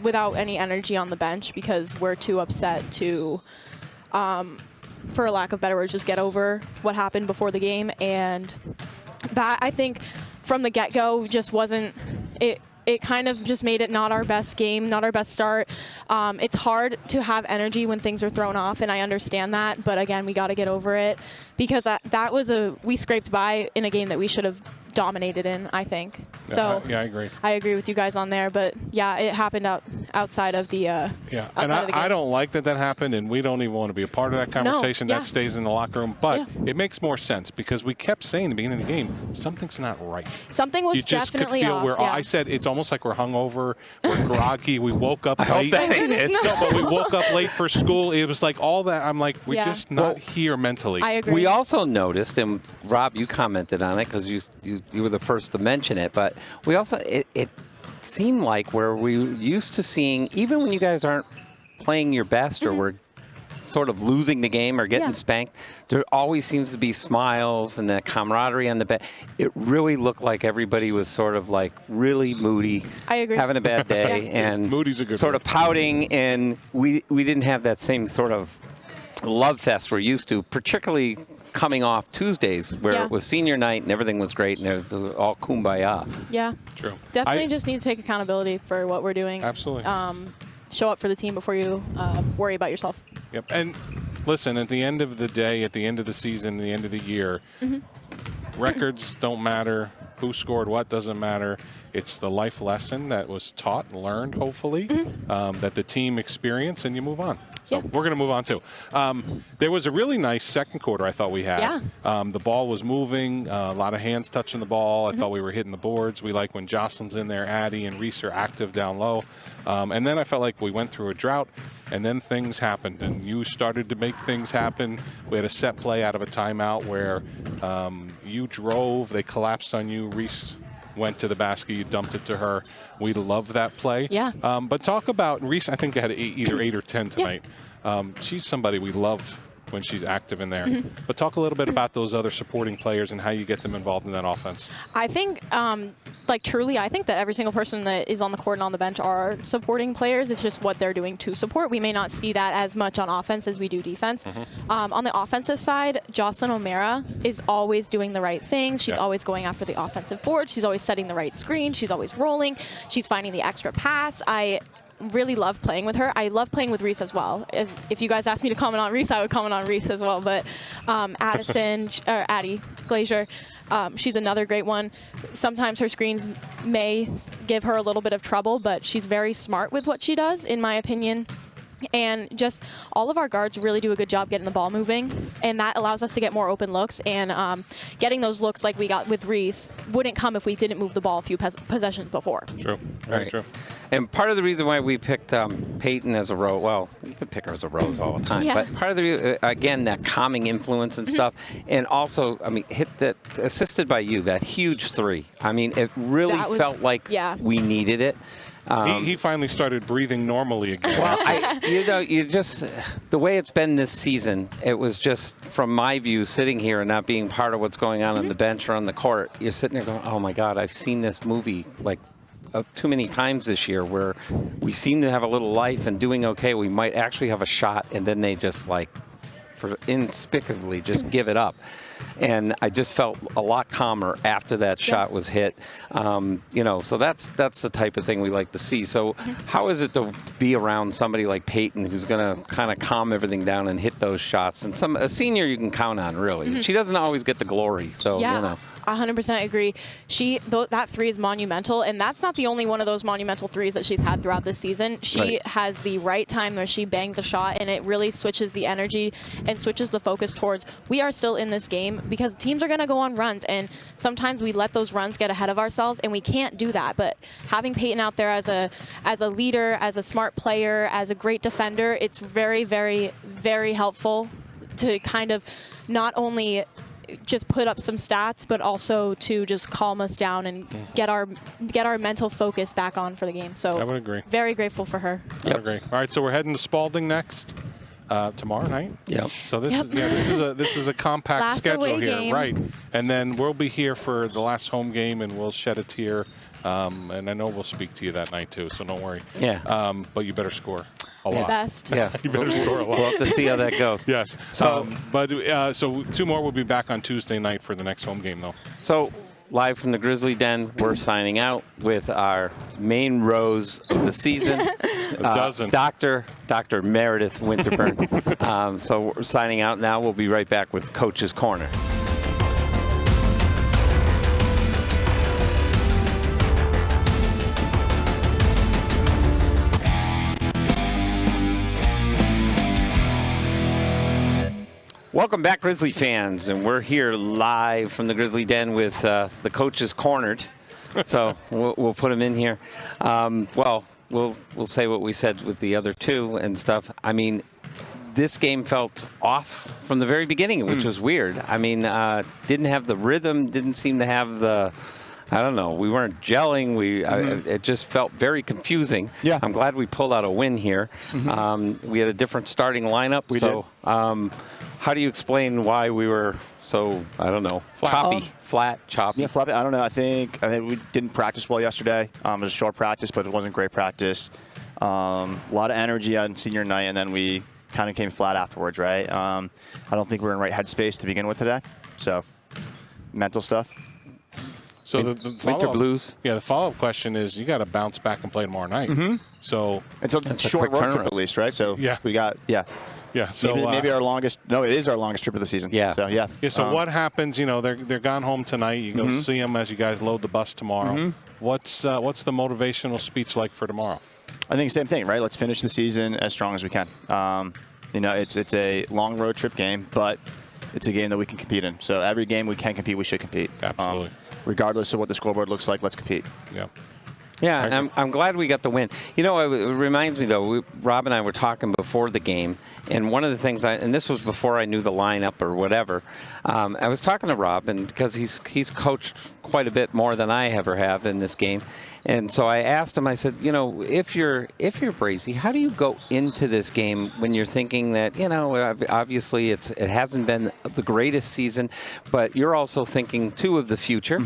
without any energy on the bench because we're too upset to, for lack of better words, just get over what happened before the game. And that, I think, from the get-go just wasn't it. It kind of just made it not our best game, not our best start. It's hard to have energy when things are thrown off, and I understand that. But again, we got to get over it because that was we scraped by in a game that we should have dominated in, I think. Yeah, So I agree. I agree with you guys on there. But yeah, it happened outside of the Yeah, and outside of the I game. don't like that happened, and we don't even want to be a part of that conversation. yeah. That stays in the locker room. But Yeah. it makes more sense because we kept saying at the beginning of the game, something's not right. Something was You just could definitely feel off. Yeah. I said it's almost like we're hungover, we're groggy, we woke up I late. hope that ain't it. No, but we woke up late for school. It was like all that. I'm like, we're Yeah. just not here mentally. I agree. We also noticed, and Rob, you commented on it because you were the first to mention it, but we also, it seemed like where we used to seeing, even when you guys aren't playing your best or we're sort of losing the game or getting Yeah. spanked, there always seems to be smiles and that camaraderie on the bench. It really looked like everybody was sort of like really moody, I agree. having a bad day, and Moody's a good sort word. of pouting, and we didn't have that same sort of love fest we're used to, particularly coming off Tuesdays where Yeah. it was senior night and everything was great and it was all kumbaya. Yeah. True. Definitely I- just need to take accountability for what we're doing. Absolutely. Show up for the team before you worry about yourself. Yep. And listen, at the end of the day, at the end of the season, the end of the year, records don't matter. Who scored what doesn't matter. It's the life lesson that was taught and learned, hopefully, that the team experienced, and you move on. So Yeah. we're going to move on, too. There was a really nice second quarter I thought we had. Yeah. The ball was moving, a lot of hands touching the ball. I thought we were hitting the boards. We like when Jocelyn's in there, Addie and Reese are active down low. And then I felt like we went through a drought, and then things happened, and you started to make things happen. We had a set play out of a timeout where you drove, they collapsed on you, Reese went to the basket, you dumped it to her. We love that play. Yeah. But talk about Reese. I think I had either 8 or 10 tonight. She's somebody we love when she's active in there. But talk a little bit about those other supporting players and how you get them involved in that offense. I think, like truly, I think that every single person that is on the court and on the bench are supporting players. It's just what they're doing to support. We may not see that as much on offense as we do defense. On the offensive side, Jocelyn O'Mara is always doing the right things. She's always going after the offensive board. She's always setting the right screen. She's always rolling. She's finding the extra pass. I really love playing with her. I love playing with Reese as well. If you guys asked me to comment on Reese, I would comment on Reese as well. But Addie Glazier, she's another great one. Sometimes her screens may give her a little bit of trouble, but she's very smart with what she does, in my opinion. And just all of our guards really do a good job getting the ball moving, and that allows us to get more open looks. And getting those looks like we got with Reese wouldn't come if we didn't move the ball a few possessions before. True. Very true. And part of the reason why we picked Peyton as a rose, well, you could pick her as a rose all the time, but part of the again, that calming influence and stuff, and also, I mean, hit that assisted by you, that huge three. I mean, it really felt like we needed it. He finally started breathing normally again. Well, you just, the way it's been this season, it was just, from my view, sitting here and not being part of what's going on the bench or on the court, you're sitting there going, oh my God, I've seen this movie like too many times this year where we seem to have a little life and doing okay. We might actually have a shot, and then they just like, inexplicably just give it up. And I just felt a lot calmer after that shot was hit. You know, so that's the type of thing we like to see. So how is it to be around somebody like Peyton, who's going to kind of calm everything down and hit those shots? And a senior you can count on, really. She doesn't always get the glory, so you know. 100% agree. That three is monumental, and that's not the only one of those monumental threes that she's had throughout this season. She has the right time where she bangs a shot, and it really switches the energy and switches the focus towards, we are still in this game, because teams are going to go on runs, and sometimes we let those runs get ahead of ourselves, and we can't do that. But having Peyton out there as a leader, as a smart player, as a great defender, it's very, very, very helpful to kind of not only just put up some stats, but also to just calm us down and get our mental focus back on for the game. So I would agree. Very grateful for her. I would agree. All right, so we're heading to Spalding next tomorrow night. So this is a compact last schedule here, game. right? And then we'll be here for the last home game, and we'll shed a tear. And I know we'll speak to you that night too, so don't worry. But you better score a lot. Best. You better score a lot. We'll have to see how that goes. Yes. So, so two more will be back on Tuesday night for the next home game, though. So live from the Grizzly Den, we're signing out with our main rose of the season, Dr. Meredith Winterburn. So we're signing out now. We'll be right back with Coach's Corner. Welcome back, Grizzly fans, and we're here live from the Grizzly Den with the coaches cornered. So we'll put them in here. Well, we'll say what we said with the other two and stuff. I mean, this game felt off from the very beginning, which was weird. I mean, didn't have the rhythm, didn't seem to have the, I don't know, we weren't gelling. It just felt very confusing. I'm glad we pulled out a win here. We had a different starting lineup. We did. How do you explain why we were so, I don't know, flat, choppy? Yeah, floppy. I don't know. I think we didn't practice well yesterday. It was a short practice, but it wasn't great practice. A lot of energy on senior night, and then we kind of came flat afterwards, right? I don't think we were in the right headspace to begin with today. So, mental stuff. So the winter blues. Yeah, the follow-up question is, you got to bounce back and play tomorrow night. So it's a short road trip at least, right? So we got so maybe our longest. No, it is our longest trip of the season. So So what happens? You know, they're gone home tonight. You go see them as you guys load the bus tomorrow. What's the motivational speech like for tomorrow? I think same thing, right? Let's finish the season as strong as we can. You know, it's a long road trip game, but it's a game that we can compete in. So every game we can compete, we should compete. Absolutely. Regardless of what the scoreboard looks like, let's compete. Yeah, and I'm glad we got the win. You know, it reminds me, though, Rob and I were talking before the game, and one of the things, and this was before I knew the lineup or whatever, I was talking to Rob, and because he's coached quite a bit more than I ever have in this game, And so I asked him, I said, you know, if you're Bracy, how do you go into this game when you're thinking that, you know, obviously it hasn't been the greatest season, but you're also thinking too of the future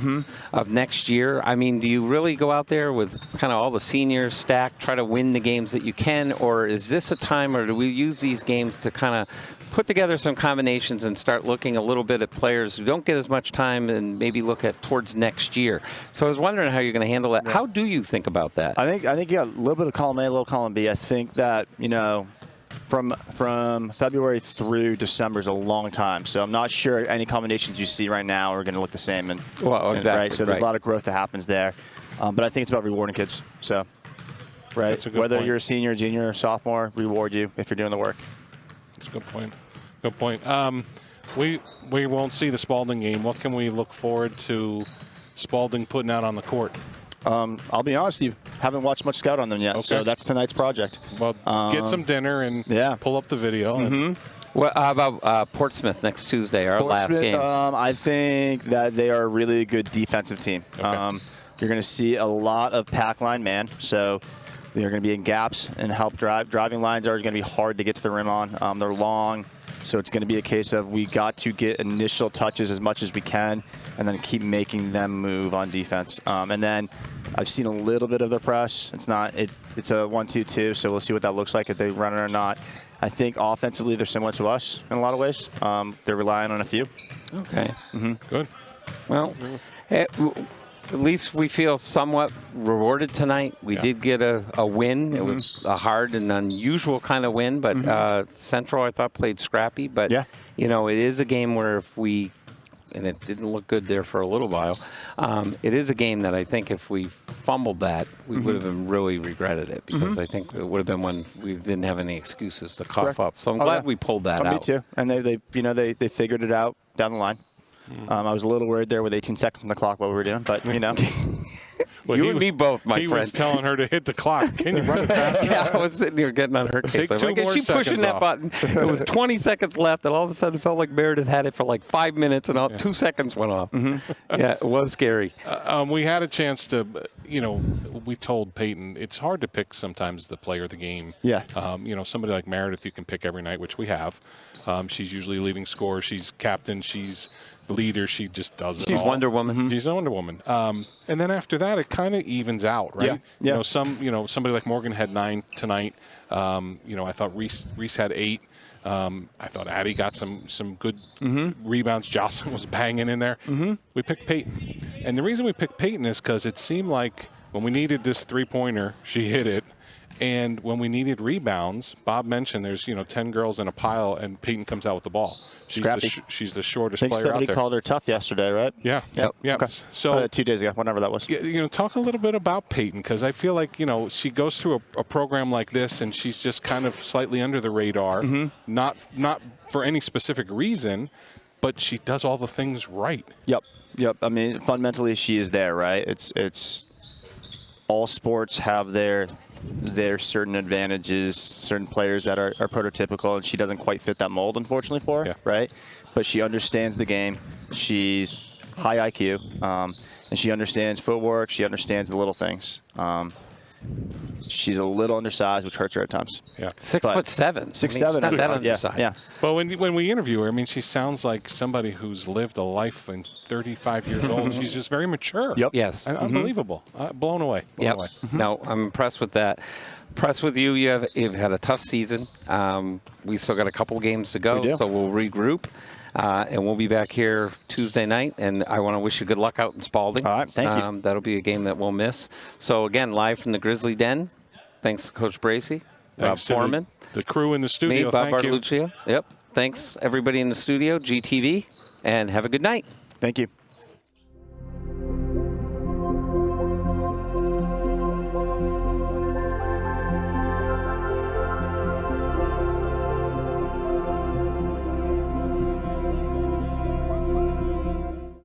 of next year. I mean, do you really go out there with kind of all the seniors stacked, try to win the games that you can, or is this a time, or do we use these games to kind of put together some combinations and start looking a little bit at players who don't get as much time and maybe look at towards next year? So I was wondering how you're going to handle that. How do you think about that? I think you got a little bit of column A, a little column B. I think that, you know, from February through December is a long time. So I'm not sure any combinations you see right now are going to look the same. And well, exactly. Right? So there's a lot of growth that happens there. But I think it's about rewarding kids. So, right, whether you're a senior, junior, or sophomore, reward you if you're doing the work. That's a good point. Good point. We won't see the Spalding game. What can we look forward to Spalding putting out on the court? I'll be honest with you, haven't watched much scout on them yet, so that's tonight's project. Well, get some dinner and pull up the video. Well, how about Portsmouth next Tuesday, our last game? I think that they are a really good defensive team. Okay. You're going to see a lot of pack line man, so they're going to be in gaps and help drive. Driving lines are going to be hard to get to the rim on. They're long. So it's going to be a case of we got to get initial touches as much as we can and then keep making them move on defense. And then I've seen a little bit of the press. It's a 1-2-2, so we'll see what that looks like if they run it or not. I think offensively they're similar to us in a lot of ways. They're relying on a few. Okay. Good. Well, at least we feel somewhat rewarded tonight. We did get a win. It was a hard and unusual kind of win, but Central, I thought, played scrappy. But, you know, it is a game where if we, and it didn't look good there for a little while, it is a game that I think if we fumbled that, we would have really regretted it, because I think it would have been one we didn't have any excuses to cough up. So I'm glad we pulled that out. Me too. And they figured it out down the line. I was a little worried there with 18 seconds on the clock what we were doing, but, you know. Well, you and me both, my friend. He was telling her to hit the clock. Can you run it faster? Yeah, I was sitting here getting on her case. Take 2 more she pushing that button. It was 20 seconds left, and all of a sudden it felt like Meredith had it for like 5 minutes, and 2 seconds went off. Yeah, it was scary. We had a chance to, you know, we told Peyton it's hard to pick sometimes the player of the game. Yeah. You know, somebody like Meredith you can pick every night, which we have. She's usually leading scorer. She's captain. She's leader. She just does it all. She's Wonder Woman. She's a Wonder Woman. And then after that, it kind of evens out, right? Yeah. You know, somebody like Morgan had 9 tonight. You know, I thought Reese had 8. I thought Addie got some good rebounds. Jocelyn was banging in there. We picked Peyton. And the reason we picked Peyton is because it seemed like when we needed this 3-pointer, she hit it. And when we needed rebounds, Bob mentioned there's, you know, 10 girls in a pile, and Peyton comes out with the ball. She's the shortest player out there. Somebody called her tough yesterday, right? Yeah. Yep. Okay. So 2 days ago, whenever that was. You know, talk a little bit about Peyton, because I feel like, you know, she goes through a program like this, and she's just kind of slightly under the radar, not for any specific reason, but she does all the things right. Yep. I mean, fundamentally, she is there, right? It's all sports have their certain advantages, certain players that are prototypical, and she doesn't quite fit that mold, unfortunately, for her, right? But she understands the game. She's high IQ, and she understands footwork. She understands the little things. She's a little undersized, which hurts her at times. Yeah. 6'7". 6'7". Not that undersized. Yeah. Well, when we interview her, I mean, she sounds like somebody who's lived a life and 35 years old. She's just very mature. Yep. Yes. Unbelievable. Blown away. No, I'm impressed with that. Impressed with you. You've had a tough season. We still got a couple games to go, so we'll regroup. And we'll be back here Tuesday night, and I want to wish you good luck out in Spalding. All right, thank you. That'll be a game that we'll miss. So, again, live from the Grizzly Den, thanks to Coach Bracy, Rob Foreman. The crew in the studio, me, Bob Bartoluccio. Yep. Thanks, everybody in the studio, GTV, and have a good night. Thank you.